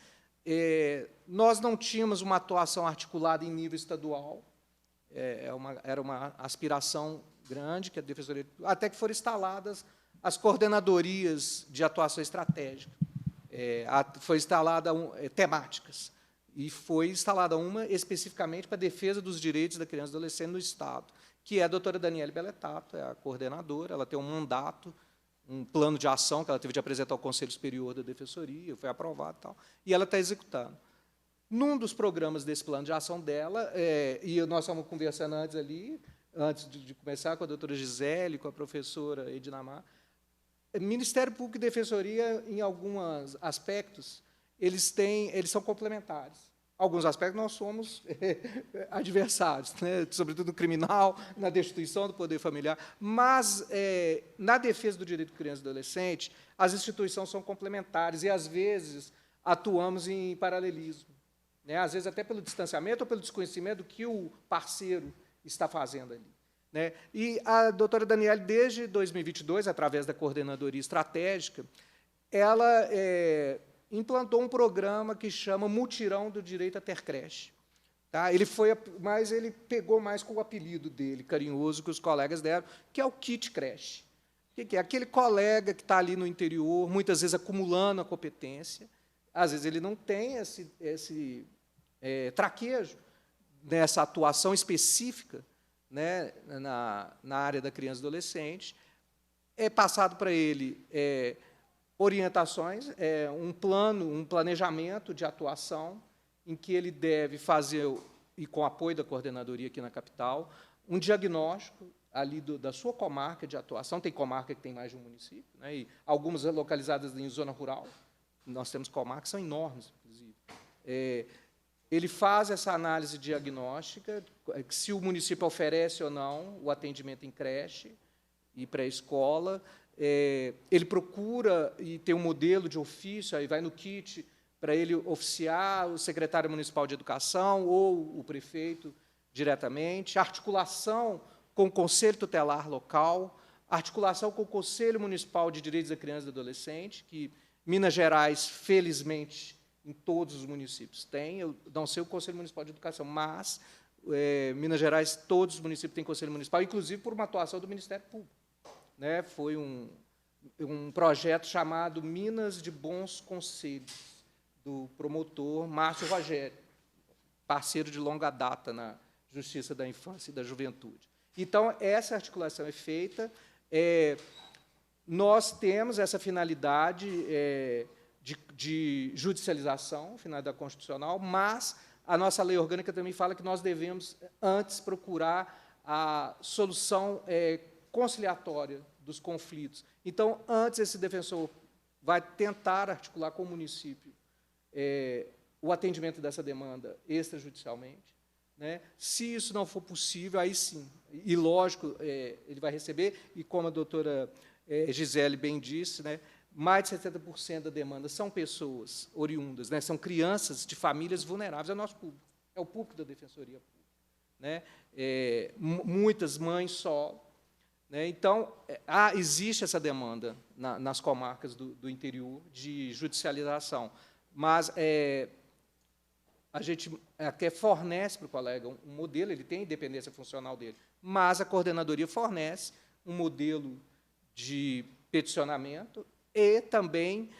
Nós não tínhamos uma atuação articulada em nível estadual, era uma aspiração grande, que a Defensoria, até que foram instaladas as coordenadorias de atuação estratégica, foi instalada temáticas, e foi instalada uma especificamente para a defesa dos direitos da criança e adolescente no Estado, que é a doutora Daniele Beletato, é a coordenadora, ela tem um mandato, um plano de ação que ela teve de apresentar ao Conselho Superior da Defensoria, foi aprovado e tal, e ela está executando. Num dos programas desse plano de ação dela, e nós estávamos conversando antes de começar, com a doutora Gisele, com a professora Edinamar, Ministério Público e Defensoria, em alguns aspectos, eles são complementares. Alguns aspectos nós somos adversários, né? Sobretudo no criminal, na destituição do poder familiar, mas, na defesa do direito de criança e adolescente, as instituições são complementares e, às vezes, atuamos em paralelismo, né? Às vezes até pelo distanciamento ou pelo desconhecimento do que o parceiro está fazendo ali. Né? E a doutora Daniele, desde 2022, através da Coordenadoria Estratégica, ela implantou um programa que chama Mutirão do Direito a Ter Creche. Tá? Ele pegou mais com o apelido dele, carinhoso, que os colegas deram, que é o Kit Creche. O que é? Aquele colega que está ali no interior, muitas vezes acumulando a competência, às vezes ele não tem esse traquejo nessa atuação específica, né, na área da criança e adolescente, é passado para ele orientações, um planejamento de atuação, em que ele deve fazer, e com apoio da coordenadoria aqui na capital, um diagnóstico, ali da sua comarca de atuação. Tem comarca que tem mais de um município, né, e algumas localizadas em zona rural. Nós temos comarcas que são enormes, inclusive. Ele faz essa análise diagnóstica, se o município oferece ou não o atendimento em creche e pré-escola. Ele procura e tem um modelo de ofício, aí vai no kit para ele oficiar o secretário municipal de educação ou o prefeito diretamente, articulação com o Conselho Tutelar local, articulação com o Conselho Municipal de Direitos da Criança e do Adolescente, que Minas Gerais, felizmente, em todos os municípios tem. Eu não sei o Conselho Municipal de Educação, mas Minas Gerais, todos os municípios têm Conselho Municipal, inclusive por uma atuação do Ministério Público. Né? Foi um projeto chamado Minas de Bons Conselhos, do promotor Márcio Rogério, parceiro de longa data na Justiça da Infância e da Juventude. Então, essa articulação é feita. Nós temos essa finalidade de judicialização, finalidade constitucional, mas a nossa lei orgânica também fala que nós devemos, antes, procurar a solução conciliatória dos conflitos. Então, antes, esse defensor vai tentar articular com o município o atendimento dessa demanda extrajudicialmente. Né? Se isso não for possível, aí sim, e lógico, ele vai receber, e como a doutora Gisele bem disse, né, mais de 70% da demanda são pessoas oriundas, né, são crianças de famílias vulneráveis, é o nosso público, é o público da Defensoria Pública. Né? Muitas mães solo. Né? Então, existe essa demanda nas comarcas do interior de judicialização, mas a gente até fornece para o colega um modelo, ele tem a independência funcional dele, mas a coordenadoria fornece um modelo de peticionamento e também,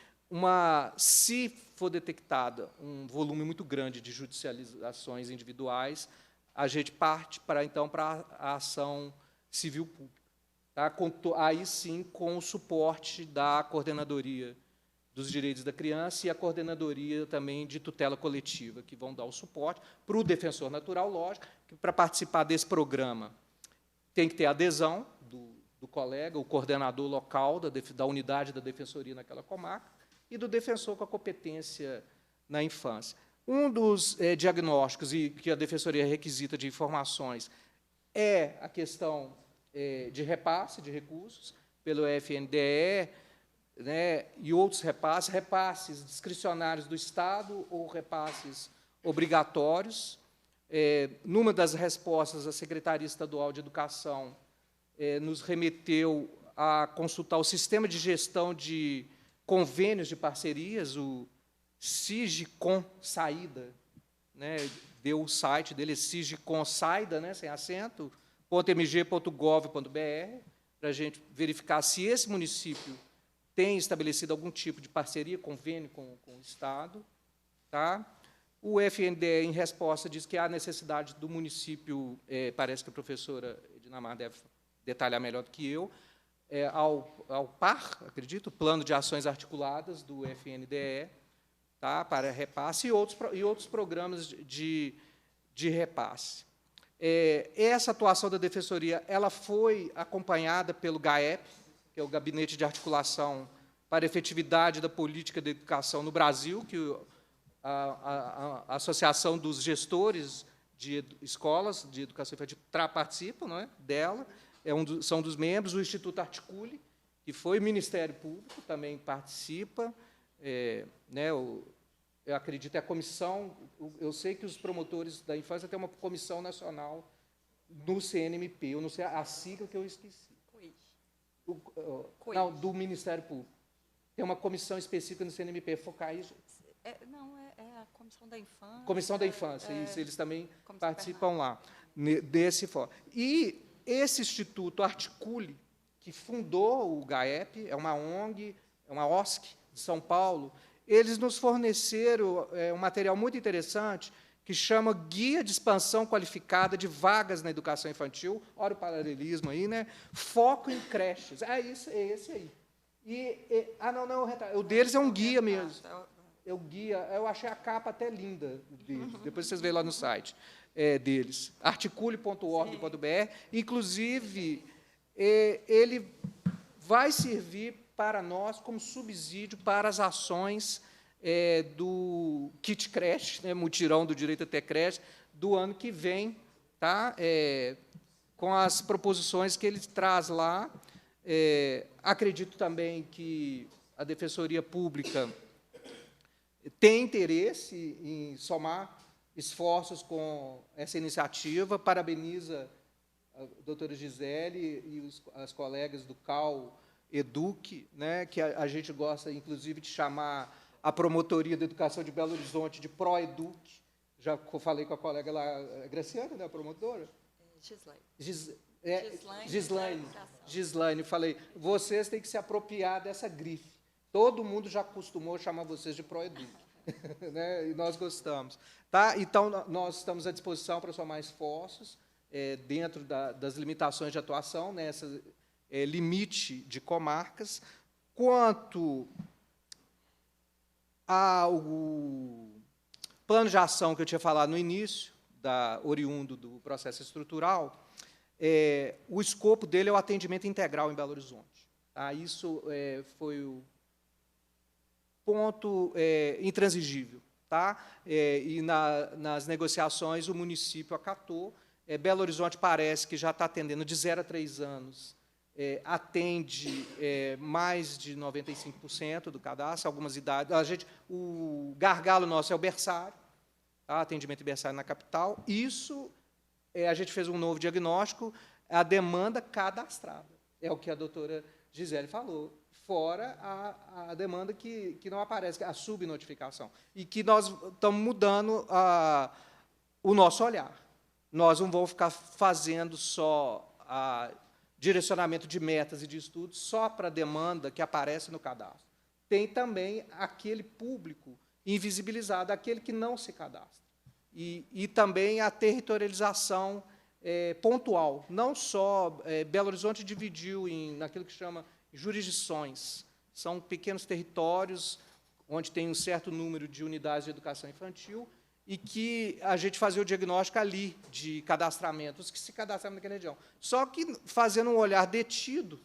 se for detectada um volume muito grande de judicializações individuais, a gente parte, então, para a ação civil pública. Tá? Aí, sim, com o suporte da Coordenadoria dos Direitos da Criança e a Coordenadoria também de Tutela Coletiva, que vão dar o suporte para o defensor natural, lógico, que para participar desse programa tem que ter adesão do colega, o coordenador local da unidade da Defensoria naquela comarca e do defensor com a competência na infância. Um dos diagnósticos que a Defensoria requisita de informações é a questão de repasse de recursos pelo FNDE, né, e outros repasses discricionários do Estado ou repasses obrigatórios. Numa das respostas, a Secretaria Estadual de Educação nos remeteu a consultar o Sistema de Gestão de Convênios de Parcerias, o SIGCOM Saída, né, deu o site dele, SIGCOM Saída, né, sem acento, .mg.gov.br, para a gente verificar se esse município tem estabelecido algum tipo de parceria, convênio com o Estado. Tá? O FNDE, em resposta, diz que há necessidade do município, parece que a professora Edinamar deve detalhar melhor do que eu, ao PAR, acredito, Plano de Ações Articuladas do FNDE, tá? Para repasse, e outros programas de repasse. Essa atuação da Defensoria ela foi acompanhada pelo GAEP, que é o Gabinete de Articulação para a Efetividade da Política de Educação no Brasil, que a Associação dos Gestores de Escolas de Educação Infantil participam, não é, dela, são dos membros, o Instituto Articule, que foi o Ministério Público, também participa, né, eu acredito, é a comissão, eu sei que os promotores da infância têm uma comissão nacional no CNMP, eu não sei a sigla que eu esqueci. Não, do Ministério Público. Tem uma comissão específica no CNMP, focar isso. Não, é a Comissão da Infância. Comissão da Infância, isso, eles também participam lá, desse fórum. E esse Instituto Articule, que fundou o GAEP, é uma ONG, é uma OSC de São Paulo, eles nos forneceram um material muito interessante que chama Guia de Expansão Qualificada de Vagas na Educação Infantil, olha o paralelismo aí, né? Foco em creches. É esse aí. O deles é um guia mesmo. É o guia, eu achei a capa até linda deles, depois vocês veem lá no site. deles, articule.org.br. Inclusive, ele vai servir para nós como subsídio para as ações do Kit Creche, né, mutirão do direito a ter creche, do ano que vem, tá? Com as proposições que ele traz lá. Acredito também que a Defensoria Pública tem interesse em somar esforços com essa iniciativa. Parabeniza a doutora Gisele e as colegas do CAU Educ, né, que a gente gosta, inclusive, de chamar a Promotoria da Educação de Belo Horizonte de ProEduc. Já falei com a colega lá, Graciana, né, a promotora? Gislaine, falei, vocês têm que se apropriar dessa grife. Todo mundo já acostumou a chamar vocês de ProEduc. Né, e nós gostamos. Tá? Então, nós estamos à disposição para somar esforços dentro das limitações de atuação, nessa limite de comarcas. Quanto ao plano de ação que eu tinha falado no início, oriundo do processo estrutural, o escopo dele é o atendimento integral em Belo Horizonte. Tá? Isso foi o ponto intransigível. Tá? E nas negociações o município acatou. Belo Horizonte parece que já está atendendo de 0 a 3 anos, atende mais de 95% do cadastro, algumas idades. O gargalo nosso é o berçário, tá? Atendimento de berçário na capital. Isso, a gente fez um novo diagnóstico, a demanda cadastrada. É o que a doutora Gisele falou, fora a demanda que não aparece, a subnotificação. E que nós estamos mudando o nosso olhar. Nós não vamos ficar fazendo só direcionamento de metas e de estudos só para a demanda que aparece no cadastro. Tem também aquele público invisibilizado, aquele que não se cadastra. E também a territorialização pontual. Não só Belo Horizonte dividiu naquilo que chama jurisdições. São pequenos territórios onde tem um certo número de unidades de educação infantil e que a gente fazia o diagnóstico ali de cadastramentos que se cadastravam naquela região. Só que, fazendo um olhar detido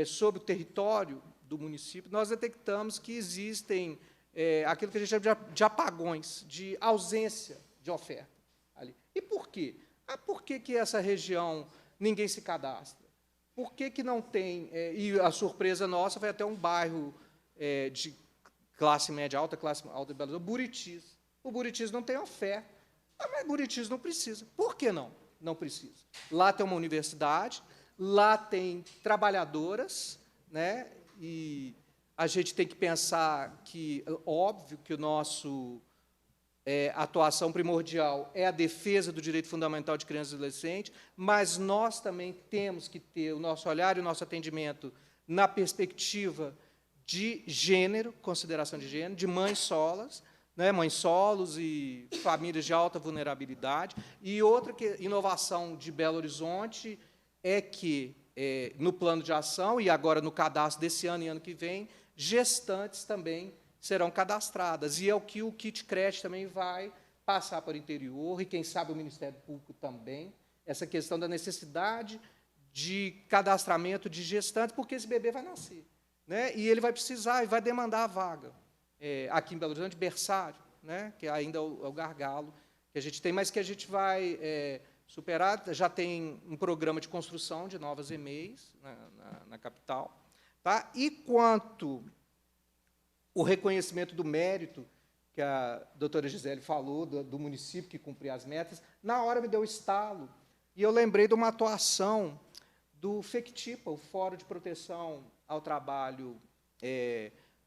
sobre o território do município, nós detectamos que existem aquilo que a gente chama de apagões, de ausência de oferta ali. E por quê? Por que essa região ninguém se cadastra? Por que não tem... e a surpresa nossa foi até um bairro de classe média alta, classe alta de Belo Horizonte, Buritis. O Buritis não tem oferta. Mas Buritis não precisa. Por que não? Não precisa. Lá tem uma universidade, lá tem trabalhadoras, né? E a gente tem que pensar que, óbvio, que o nosso atuação primordial é a defesa do direito fundamental de crianças e adolescentes, mas nós também temos que ter o nosso olhar e o nosso atendimento na perspectiva de gênero, consideração de gênero, de mães solas, né, mães solos e famílias de alta vulnerabilidade. E outra inovação de Belo Horizonte é que, no plano de ação, e agora no cadastro desse ano e ano que vem, gestantes também serão cadastradas. E é o que o Kit Creche também vai passar para o interior, e, quem sabe, o Ministério Público também, essa questão da necessidade de cadastramento de gestantes, porque esse bebê vai nascer, né, e ele vai precisar e vai demandar a vaga. Aqui em Belo Horizonte, berçário, né, que ainda é o gargalo que a gente tem, mas que a gente vai superar. Já tem um programa de construção de novas EMEIs na capital. Tá? E quanto o reconhecimento do mérito, que a doutora Gisele falou, do município que cumpria as metas, na hora me deu estalo, e eu lembrei de uma atuação do FECTIPA, o Fórum de Proteção ao Trabalho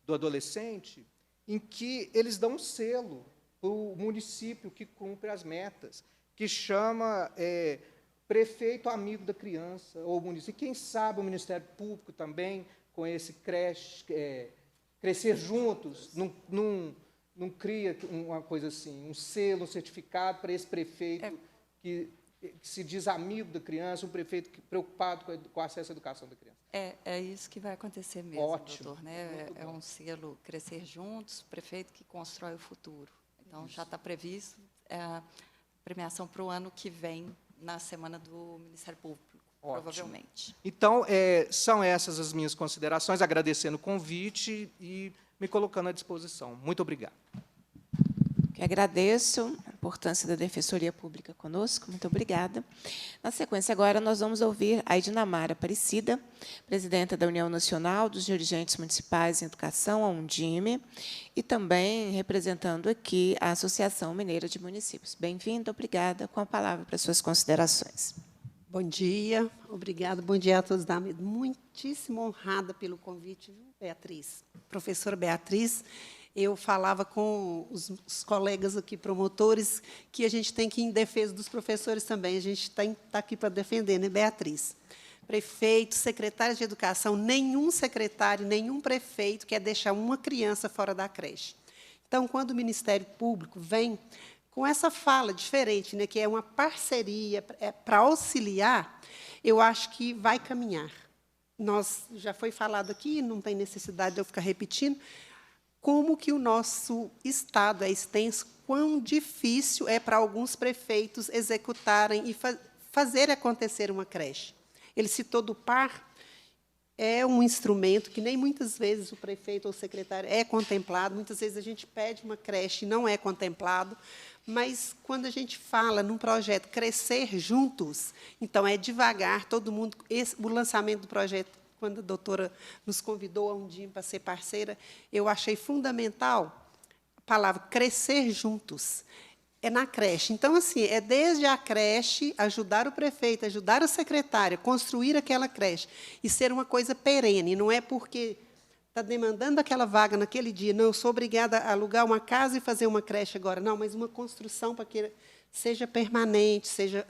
do Adolescente, em que eles dão um selo para o município que cumpre as metas, que chama prefeito amigo da criança, ou município. Quem sabe o Ministério Público também, com esse Crescer Juntos, não cria uma coisa assim, um selo, um certificado para esse prefeito que se diz amigo da criança, um prefeito preocupado com o acesso à educação da criança. É isso que vai acontecer mesmo, Ótimo, doutor. Né? É um selo Crescer Juntos, prefeito que constrói o futuro. Então, isso já está previsto. premiação para o ano que vem, na Semana do Ministério Público, Ótimo. provavelmente. Então, são essas as minhas considerações, agradecendo o convite e me colocando à disposição. Muito obrigado. Que agradeço a importância da Defensoria Pública conosco. Muito obrigada. Na sequência, agora, nós vamos ouvir a Edinamara Aparecida, presidenta da União Nacional dos Dirigentes Municipais em Educação, a Undime, e também representando aqui a Associação Mineira de Municípios. Bem-vinda, obrigada. Com a palavra para suas considerações. Bom dia, obrigada. Bom dia a todos da mesa. Muitíssimo honrada pelo convite, viu, Beatriz? Professora Beatriz, eu falava com os colegas aqui, promotores, que a gente tem que ir em defesa dos professores também. A gente está aqui para defender, né, Beatriz? Prefeito, secretários de educação, nenhum secretário, nenhum prefeito quer deixar uma criança fora da creche. Então, quando o Ministério Público vem com essa fala diferente, né, que é uma parceria para auxiliar, eu acho que vai caminhar. Já foi falado aqui, não tem necessidade de eu ficar repetindo, como que o nosso Estado é extenso, quão difícil é para alguns prefeitos executarem e fazer acontecer uma creche. Ele citou do PAR, é um instrumento que nem muitas vezes o prefeito ou o secretário é contemplado, muitas vezes a gente pede uma creche e não é contemplado, mas quando a gente fala num projeto Crescer Juntos, então é devagar, todo mundo, o lançamento do projeto, quando a doutora nos convidou a Undime para ser parceira, eu achei fundamental a palavra crescer juntos. É na creche. Então, assim, é desde a creche, ajudar o prefeito, ajudar o secretário, construir aquela creche, e ser uma coisa perene. Não é porque está demandando aquela vaga naquele dia, não, eu sou obrigada a alugar uma casa e fazer uma creche agora. Não, mas uma construção para que seja permanente, seja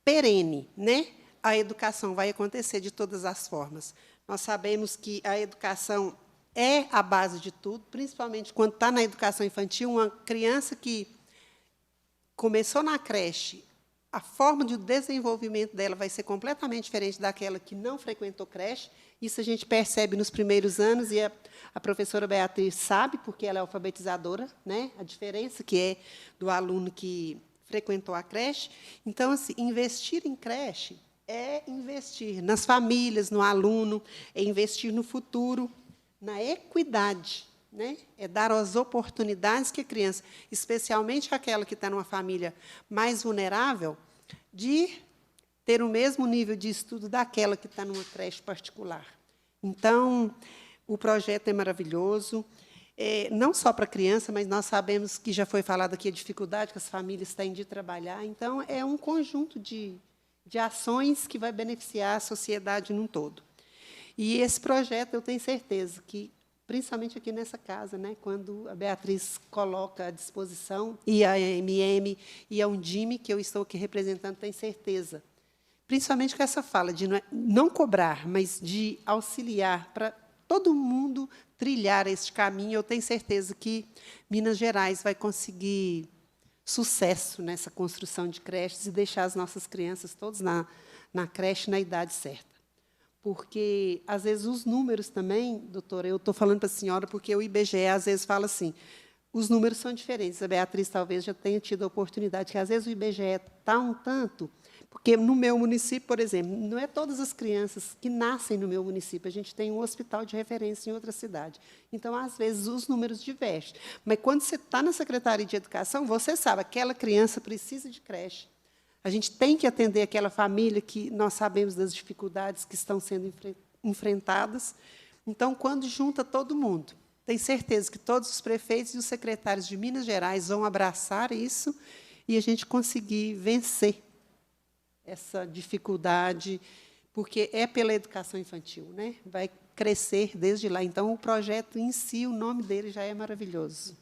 perene, né? A educação vai acontecer de todas as formas. Nós sabemos que a educação é a base de tudo, principalmente quando está na educação infantil, uma criança que começou na creche, a forma de desenvolvimento dela vai ser completamente diferente daquela que não frequentou creche. Isso a gente percebe nos primeiros anos, e a professora Beatriz sabe, porque ela é alfabetizadora, né? A diferença que é do aluno que frequentou a creche. Então, assim, investir em creche é investir nas famílias, no aluno, é investir no futuro, na equidade, né? É dar as oportunidades que a criança, especialmente aquela que está numa família mais vulnerável, de ter o mesmo nível de estudo daquela que está numa creche particular. Então, o projeto é maravilhoso, não só para a criança, mas nós sabemos que já foi falado aqui a dificuldade que as famílias têm de trabalhar. Então, é um conjunto de ações que vai beneficiar a sociedade num todo. E esse projeto, eu tenho certeza que, principalmente aqui nessa casa, né, quando a Beatriz coloca à disposição, e a MM e a Undime, que eu estou aqui representando, tenho certeza, principalmente com essa fala de não cobrar, mas de auxiliar para todo mundo trilhar este caminho, eu tenho certeza que Minas Gerais vai conseguir sucesso nessa construção de creches e deixar as nossas crianças todas na creche na idade certa. Porque, às vezes, os números também, doutora, eu estou falando para a senhora porque o IBGE, às vezes, fala assim, os números são diferentes. A Beatriz talvez já tenha tido a oportunidade, que, às vezes, o IBGE está um tanto, porque, no meu município, por exemplo, não é todas as crianças que nascem no meu município, a gente tem um hospital de referência em outra cidade. Então, às vezes, os números divergem. Mas, quando você está na Secretaria de Educação, você sabe, aquela criança precisa de creche. A gente tem que atender aquela família que nós sabemos das dificuldades que estão sendo enfrentadas. Então, quando junta todo mundo, tenho certeza que todos os prefeitos e os secretários de Minas Gerais vão abraçar isso e a gente conseguir vencer essa dificuldade, porque é pela educação infantil, né? Vai crescer desde lá. Então, o projeto em si, o nome dele já é maravilhoso.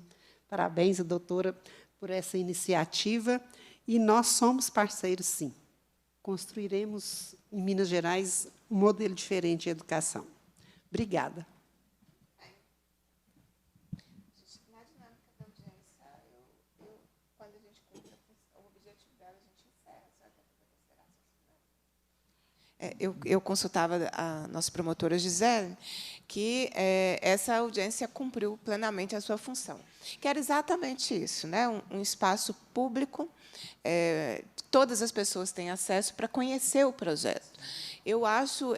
Parabéns, doutora, por essa iniciativa. E nós somos parceiros, sim. Construiremos, em Minas Gerais, um modelo diferente de educação. Obrigada. Na dinâmica da audiência, quando a gente cumpre o objetivo dela, a gente encerra. Eu consultava a nossa promotora Gisele, que essa audiência cumpriu plenamente a sua função, que era exatamente isso, né? Um espaço público, todas as pessoas têm acesso para conhecer o projeto. Eu acho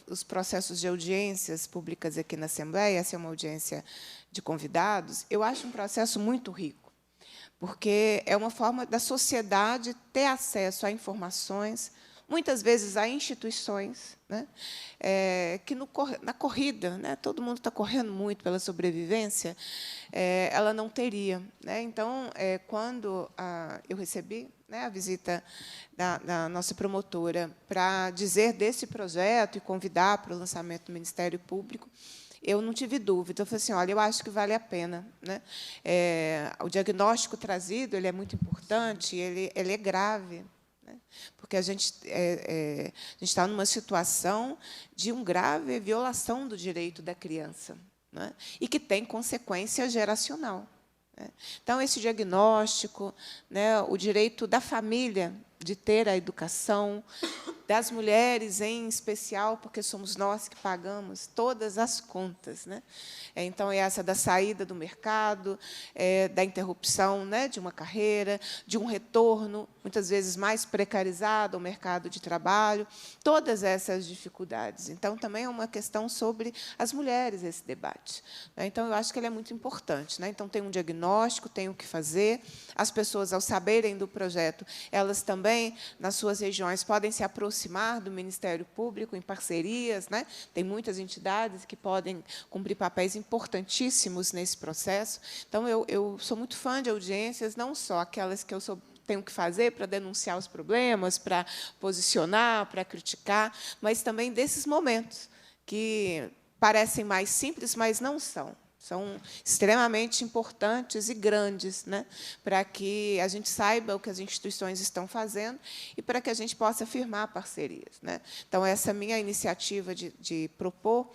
os processos de audiências públicas aqui na Assembleia, essa é uma audiência de convidados, eu acho um processo muito rico, porque é uma forma da sociedade ter acesso a informações, muitas vezes a instituições, né, que na corrida, né, todo mundo está correndo muito pela sobrevivência, ela não teria, né? Então, quando eu recebi, né, a visita da nossa promotora para dizer desse projeto e convidar para o lançamento do Ministério Público, eu não tive dúvida. Eu falei assim, olha, eu acho que vale a pena, né? O diagnóstico trazido ele é muito importante, ele é grave, né? Porque a gente está numa situação de uma grave violação do direito da criança, né? E que tem consequência geracional, né? Então, esse diagnóstico, né, o direito da família de ter a educação, das mulheres em especial, porque somos nós que pagamos todas as contas, né? Então, essa da saída do mercado, da interrupção, né, de uma carreira, de um retorno, muitas vezes mais precarizado ao mercado de trabalho, todas essas dificuldades. Então, também é uma questão sobre as mulheres, esse debate, né? Então, eu acho que ele é muito importante, né? Então, tem um diagnóstico, tem o que fazer, as pessoas, ao saberem do projeto, elas também, nas suas regiões, podem se aproximar do Ministério Público em parcerias, né? Tem muitas entidades que podem cumprir papéis importantíssimos nesse processo. Então, eu sou muito fã de audiências, não só aquelas que eu tenho que fazer para denunciar os problemas, para posicionar, para criticar, mas também desses momentos que parecem mais simples, mas não são. São extremamente importantes e grandes, né, para que a gente saiba o que as instituições estão fazendo e para que a gente possa firmar parcerias, né? Então, essa minha iniciativa de propor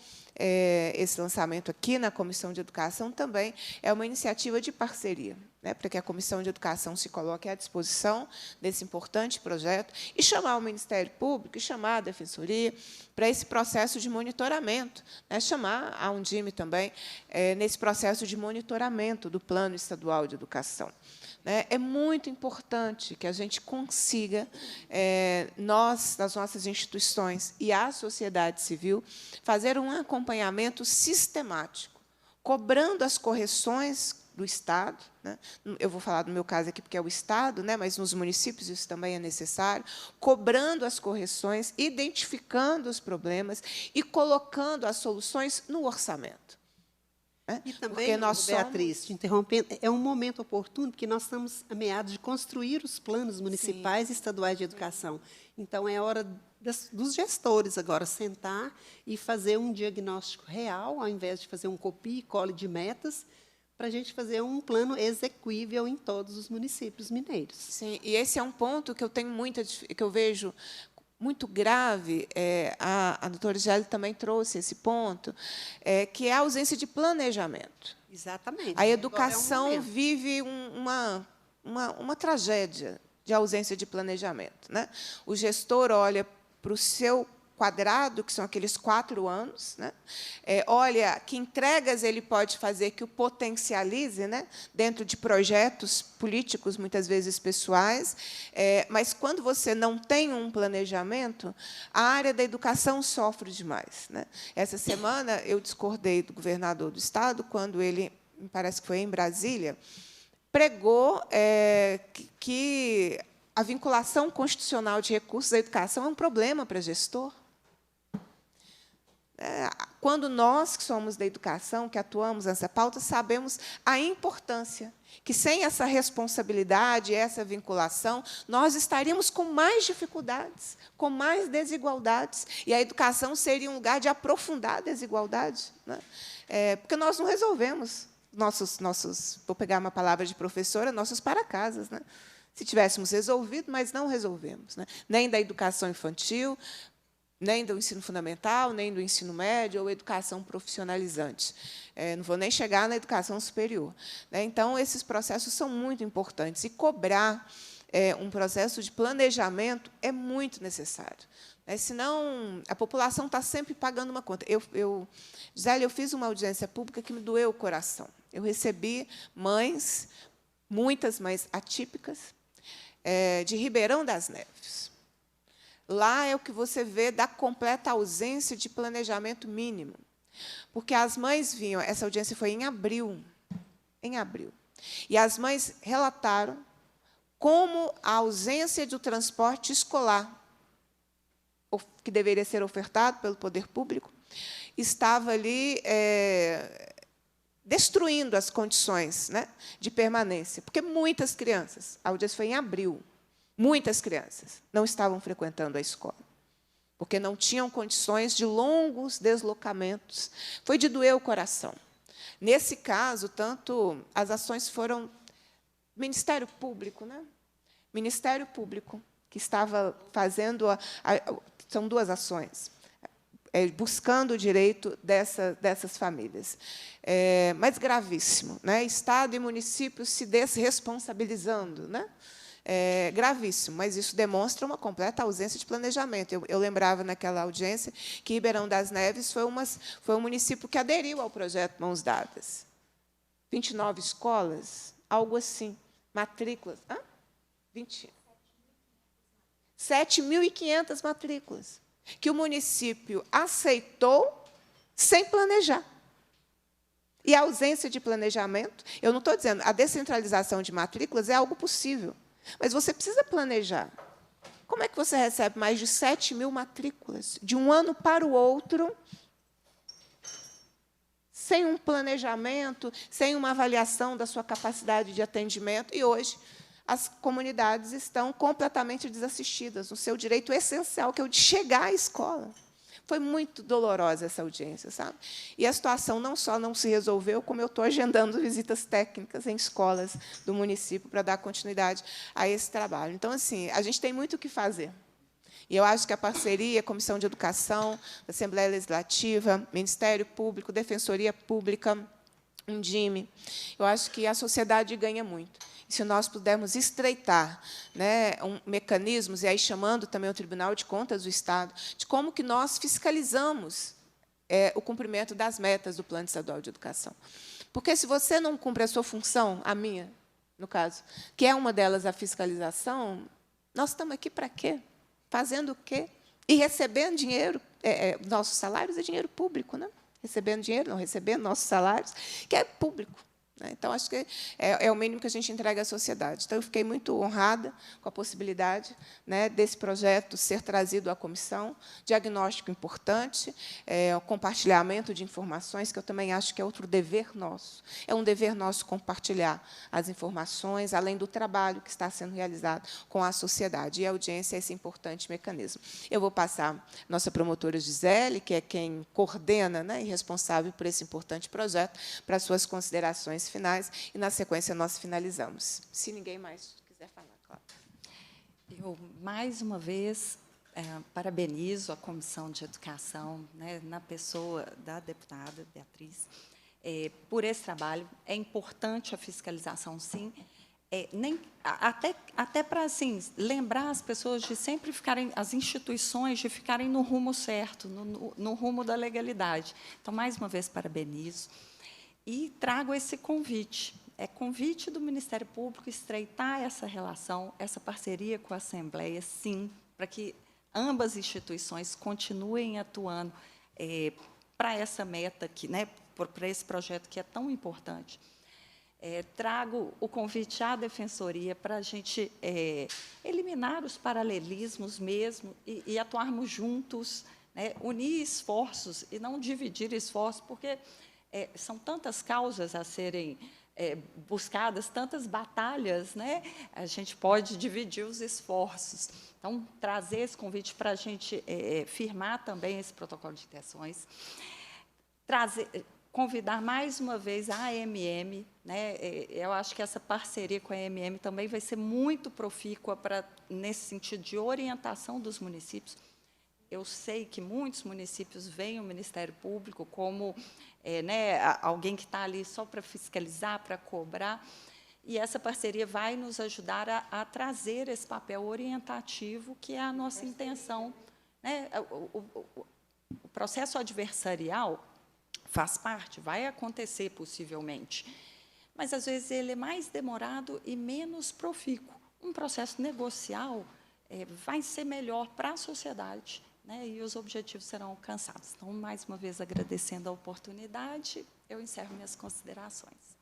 esse lançamento aqui na Comissão de Educação também é uma iniciativa de parceria, né, para que a Comissão de Educação se coloque à disposição desse importante projeto e chamar o Ministério Público e chamar a Defensoria para esse processo de monitoramento, né, chamar a Undime também nesse processo de monitoramento do Plano Estadual de Educação. É muito importante que a gente consiga, nós, das nossas instituições e a sociedade civil, fazer um acompanhamento sistemático, cobrando as correções do Estado, né? Eu vou falar do meu caso aqui, porque é o Estado, né? Mas nos municípios isso também é necessário, cobrando as correções, identificando os problemas e colocando as soluções no orçamento. E também, Beatriz, te interrompendo, é um momento oportuno, porque nós estamos a meados de construir os planos municipais e estaduais de educação. Então, é hora dos gestores agora sentar e fazer um diagnóstico real, ao invés de fazer um copia e cole de metas, para a gente fazer um plano execuível em todos os municípios mineiros. Sim, e esse é um ponto que eu tenho que eu vejo muito grave, a doutora Gélia também trouxe esse ponto, que é a ausência de planejamento. Exatamente. A educação vive uma tragédia de ausência de planejamento, né? O gestor olha para o seu quadrado, que são aqueles 4 anos, né? Olha que entregas ele pode fazer que o potencialize, né, dentro de projetos políticos, muitas vezes pessoais, mas, quando você não tem um planejamento, a área da educação sofre demais, né? Essa semana, eu discordei do governador do Estado, quando ele, me parece que foi em Brasília, pregou que a vinculação constitucional de recursos à educação é um problema para gestor. Quando nós, que somos da educação, que atuamos nessa pauta, sabemos a importância, que sem essa responsabilidade, essa vinculação, nós estaríamos com mais dificuldades, com mais desigualdades, e a educação seria um lugar de aprofundar a desigualdade, né? Porque nós não resolvemos vou pegar uma palavra de professora, nossos para-casas, né? Se tivéssemos resolvido, mas não resolvemos, né? Nem da educação infantil, nem do ensino fundamental, nem do ensino médio ou educação profissionalizante. Não vou nem chegar na educação superior, né? Então, esses processos são muito importantes. E cobrar um processo de planejamento é muito necessário. Senão, a população está sempre pagando uma conta. Gisele, eu fiz uma audiência pública que me doeu o coração. Eu recebi mães, muitas mães atípicas, de Ribeirão das Neves. Lá é o que você vê da completa ausência de planejamento mínimo. Porque as mães vinham, essa audiência foi em abril, e as mães relataram como a ausência do transporte escolar, que deveria ser ofertado pelo poder público, estava ali destruindo as condições, né, de permanência. Porque muitas crianças, a audiência foi em abril, muitas crianças não estavam frequentando a escola, porque não tinham condições de longos deslocamentos. Foi de doer o coração. Nesse caso, tanto as ações foram Ministério Público, né? Ministério Público, que estava fazendo são duas ações, buscando o direito dessas famílias. Mas gravíssimo, né? Estado e município se desresponsabilizando, né? Gravíssimo, mas isso demonstra uma completa ausência de planejamento. Eu lembrava, naquela audiência, que Ribeirão das Neves foi um município que aderiu ao projeto Mãos Dadas. 29 escolas, algo assim, matrículas. 7.500 matrículas, que o município aceitou sem planejar. E a ausência de planejamento, eu não estou dizendo, a descentralização de matrículas é algo possível, mas você precisa planejar. Como é que você recebe mais de 7.000 matrículas de um ano para o outro, sem um planejamento, sem uma avaliação da sua capacidade de atendimento? E hoje as comunidades estão completamente desassistidas no seu direito essencial, que é o de chegar à escola. Foi muito dolorosa essa audiência, sabe? E a situação não só não se resolveu, como eu estou agendando visitas técnicas em escolas do município para dar continuidade a esse trabalho. Então, assim, a gente tem muito o que fazer. E eu acho que a parceria, Comissão de Educação, Assembleia Legislativa, Ministério Público, Defensoria Pública, Undime, eu acho que a sociedade ganha muito. E se nós pudermos estreitar, né, mecanismos, e aí chamando também o Tribunal de Contas do Estado, de como que nós fiscalizamos o cumprimento das metas do Plano Estadual de Educação. Porque, se você não cumpre a sua função, a minha, no caso, que é uma delas a fiscalização, nós estamos aqui para quê? Fazendo o quê? E recebendo dinheiro, nossos salários é dinheiro público, né? Recebendo dinheiro, não recebendo nossos salários, que é público. Então, acho que é o mínimo que a gente entrega à sociedade. Então, eu fiquei muito honrada com a possibilidade, né, desse projeto ser trazido à comissão. Diagnóstico importante, o compartilhamento de informações, que eu também acho que é outro dever nosso. É um dever nosso compartilhar as informações, além do trabalho que está sendo realizado com a sociedade. E a audiência é esse importante mecanismo. Eu vou passar a nossa promotora Gisele, que é quem coordena, né, e responsável por esse importante projeto, para suas considerações finais, e, na sequência, nós finalizamos. Se ninguém mais quiser falar, claro. Eu, mais uma vez, parabenizo a Comissão de Educação, né, na pessoa da deputada Beatriz, por esse trabalho. É importante a fiscalização, sim, até para, assim, lembrar as pessoas de sempre ficarem, as instituições, de ficarem no rumo certo, no rumo da legalidade. Então, mais uma vez, parabenizo. E trago esse convite. É convite do Ministério Público estreitar essa relação, essa parceria com a Assembleia, sim, para que ambas instituições continuem atuando para essa meta aqui, né, para esse projeto que é tão importante. Trago o convite à Defensoria para a gente eliminar os paralelismos mesmo e atuarmos juntos, né, unir esforços e não dividir esforços, porque são tantas causas a serem buscadas, tantas batalhas, né? A gente pode dividir os esforços. Então, trazer esse convite para a gente firmar também esse protocolo de intenções, convidar mais uma vez a AMM, né? Eu acho que essa parceria com a AMM também vai ser muito profícua nesse sentido de orientação dos municípios. Eu sei que muitos municípios veem o Ministério Público como né, alguém que está ali só para fiscalizar, para cobrar, e essa parceria vai nos ajudar a trazer esse papel orientativo, que é a nossa intenção né? O processo adversarial faz parte, vai acontecer possivelmente, mas, às vezes, ele é mais demorado e menos profícuo. Um processo negocial vai ser melhor para a sociedade, né, e os objetivos serão alcançados. Então, mais uma vez, agradecendo a oportunidade, eu encerro minhas considerações.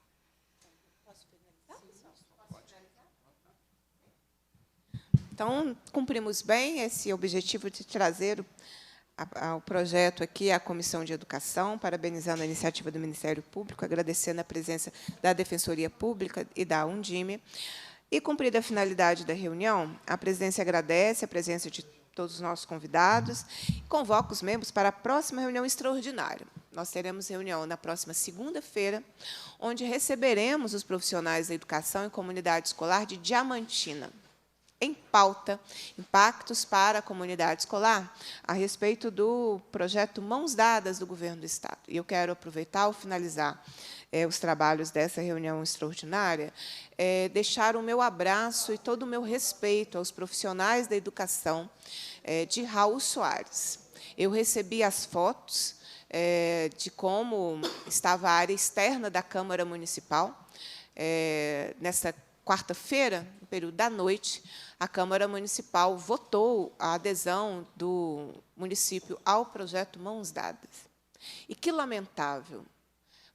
Então, cumprimos bem esse objetivo de trazer o projeto aqui à Comissão de Educação, parabenizando a iniciativa do Ministério Público, agradecendo a presença da Defensoria Pública e da Undime. E, cumprida a finalidade da reunião, a presidência agradece a presença de todos os nossos convidados e convoca os membros para a próxima reunião extraordinária. Nós teremos reunião na próxima segunda-feira, onde receberemos os profissionais da educação e comunidade escolar de Diamantina. Em pauta, impactos para a comunidade escolar a respeito do projeto Mãos Dadas do Governo do Estado. E eu quero aproveitar, ao finalizar os trabalhos dessa reunião extraordinária, deixar o meu abraço e todo o meu respeito aos profissionais da educação de Raul Soares. Eu recebi as fotos de como estava a área externa da Câmara Municipal. Nessa quarta-feira, no período da noite, a Câmara Municipal votou a adesão do município ao projeto Mãos Dadas. E que lamentável,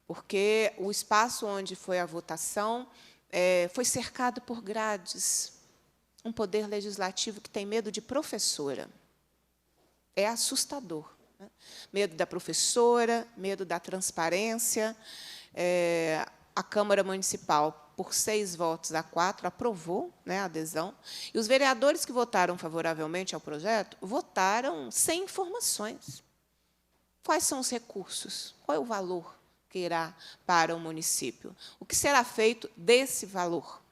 porque o espaço onde foi a votação foi cercado por grades, um poder legislativo que tem medo de professora. É assustador, né? Medo da professora, medo da transparência. A Câmara Municipal, por 6 votos a 4, aprovou, né, a adesão. E os vereadores que votaram favoravelmente ao projeto votaram sem informações. Quais são os recursos? Qual é o valor que irá para o município? O que será feito desse valor?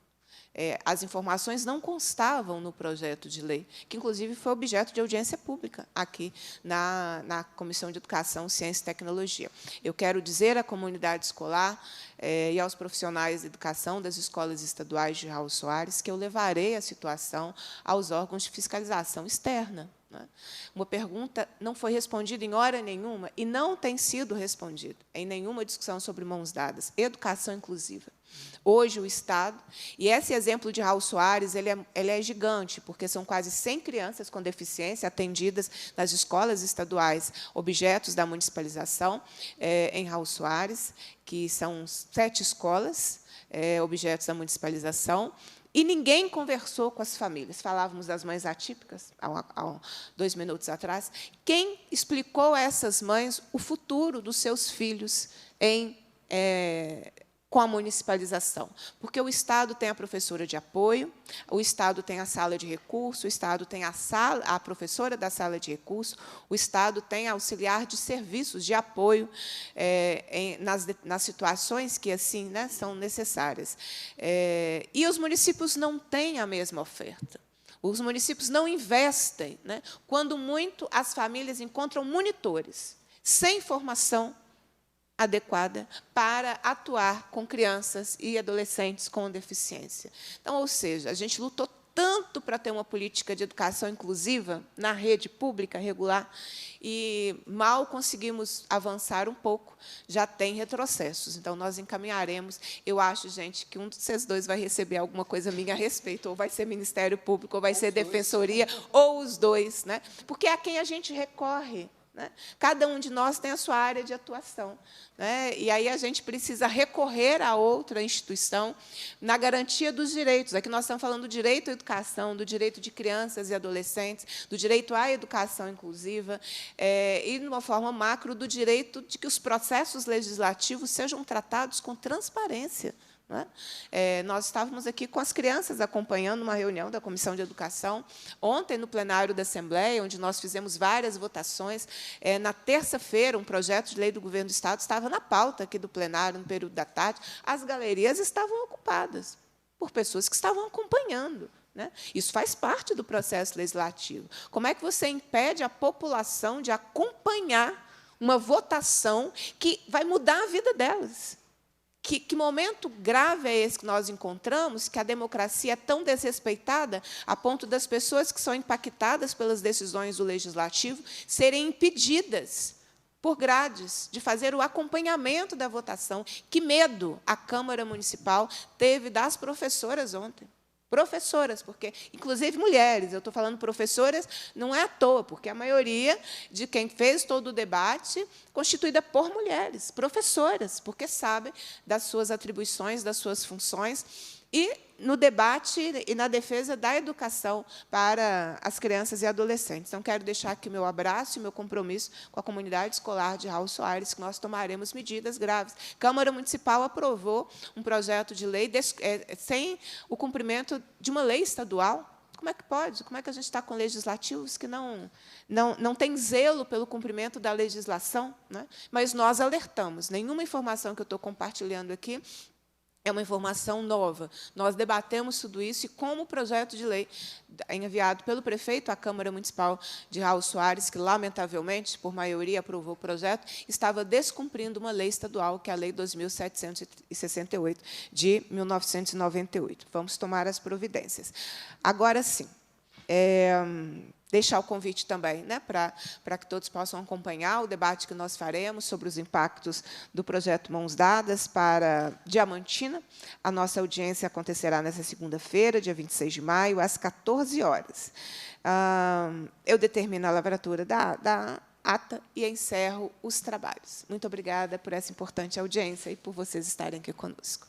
As informações não constavam no projeto de lei, que, inclusive, foi objeto de audiência pública aqui na Comissão de Educação, Ciência e Tecnologia. Eu quero dizer à comunidade escolar e aos profissionais de educação das escolas estaduais de Raul Soares que eu levarei a situação aos órgãos de fiscalização externa. Uma pergunta não foi respondida em hora nenhuma e não tem sido respondida em nenhuma discussão sobre mãos dadas. Educação inclusiva. Hoje, o Estado, e esse exemplo de Raul Soares ele é gigante, porque são quase 100 crianças com deficiência atendidas nas escolas estaduais, objetos da municipalização em Raul Soares, que são 7 escolas, objetos da municipalização, e ninguém conversou com as famílias. Falávamos das mães atípicas, há 2 minutos atrás. Quem explicou a essas mães o futuro dos seus filhos com a municipalização? Porque o Estado tem a professora de apoio, o Estado tem a sala de recurso, o Estado tem a professora da sala de recurso, o Estado tem a auxiliar de serviços de apoio nas situações que assim, né, são necessárias. E os municípios não têm a mesma oferta. Os municípios não investem, né? Quando muito, as famílias encontram monitores sem formação adequada para atuar com crianças e adolescentes com deficiência. Então, ou seja, a gente lutou tanto para ter uma política de educação inclusiva na rede pública regular e mal conseguimos avançar um pouco, já tem retrocessos. Então, nós encaminharemos. Eu acho, gente, que um de vocês dois vai receber alguma coisa minha a respeito, ou vai ser Ministério Público, ou vai ser Defensoria, ou os dois, né? Porque é a quem a gente recorre. Né? Cada um de nós tem a sua área de atuação, né? E aí a gente precisa recorrer a outra instituição na garantia dos direitos. Aqui nós estamos falando do direito à educação, do direito de crianças e adolescentes, do direito à educação inclusiva e, de uma forma macro, do direito de que os processos legislativos sejam tratados com transparência. Nós estávamos aqui com as crianças acompanhando uma reunião da Comissão de Educação, ontem, no plenário da Assembleia, onde nós fizemos várias votações. Na terça-feira, um projeto de lei do Governo do Estado estava na pauta aqui do plenário, no período da tarde. As galerias estavam ocupadas por pessoas que estavam acompanhando. Né? Isso faz parte do processo legislativo. Como é que você impede a população de acompanhar uma votação que vai mudar a vida delas? Que momento grave é esse que nós encontramos, que a democracia é tão desrespeitada a ponto das pessoas que são impactadas pelas decisões do Legislativo serem impedidas por grades de fazer o acompanhamento da votação? Que medo a Câmara Municipal teve das professoras ontem. Professoras, porque, inclusive, mulheres. Eu estou falando professoras, não é à toa, porque a maioria de quem fez todo o debate constituída por mulheres, professoras, porque sabem das suas atribuições, das suas funções, e no debate e na defesa da educação para as crianças e adolescentes. Então, quero deixar aqui o meu abraço e o meu compromisso com a comunidade escolar de Raul Soares, que nós tomaremos medidas graves. A Câmara Municipal aprovou um projeto de lei sem o cumprimento de uma lei estadual. Como é que pode? Como é que a gente está com legislativos que não têm zelo pelo cumprimento da legislação, né? Mas nós alertamos. Nenhuma informação que eu estou compartilhando aqui é uma informação nova. Nós debatemos tudo isso e, como o projeto de lei enviado pelo prefeito à Câmara Municipal de Raul Soares, que, lamentavelmente, por maioria, aprovou o projeto, estava descumprindo uma lei estadual, que é a Lei 2.768, de 1998. Vamos tomar as providências. Agora, sim, deixar o convite também, né, para que todos possam acompanhar o debate que nós faremos sobre os impactos do projeto Mãos Dadas para Diamantina. A nossa audiência acontecerá nesta segunda-feira, dia 26 de maio, às 14 horas. Eu determino a lavratura da ata e encerro os trabalhos. Muito obrigada por essa importante audiência e por vocês estarem aqui conosco.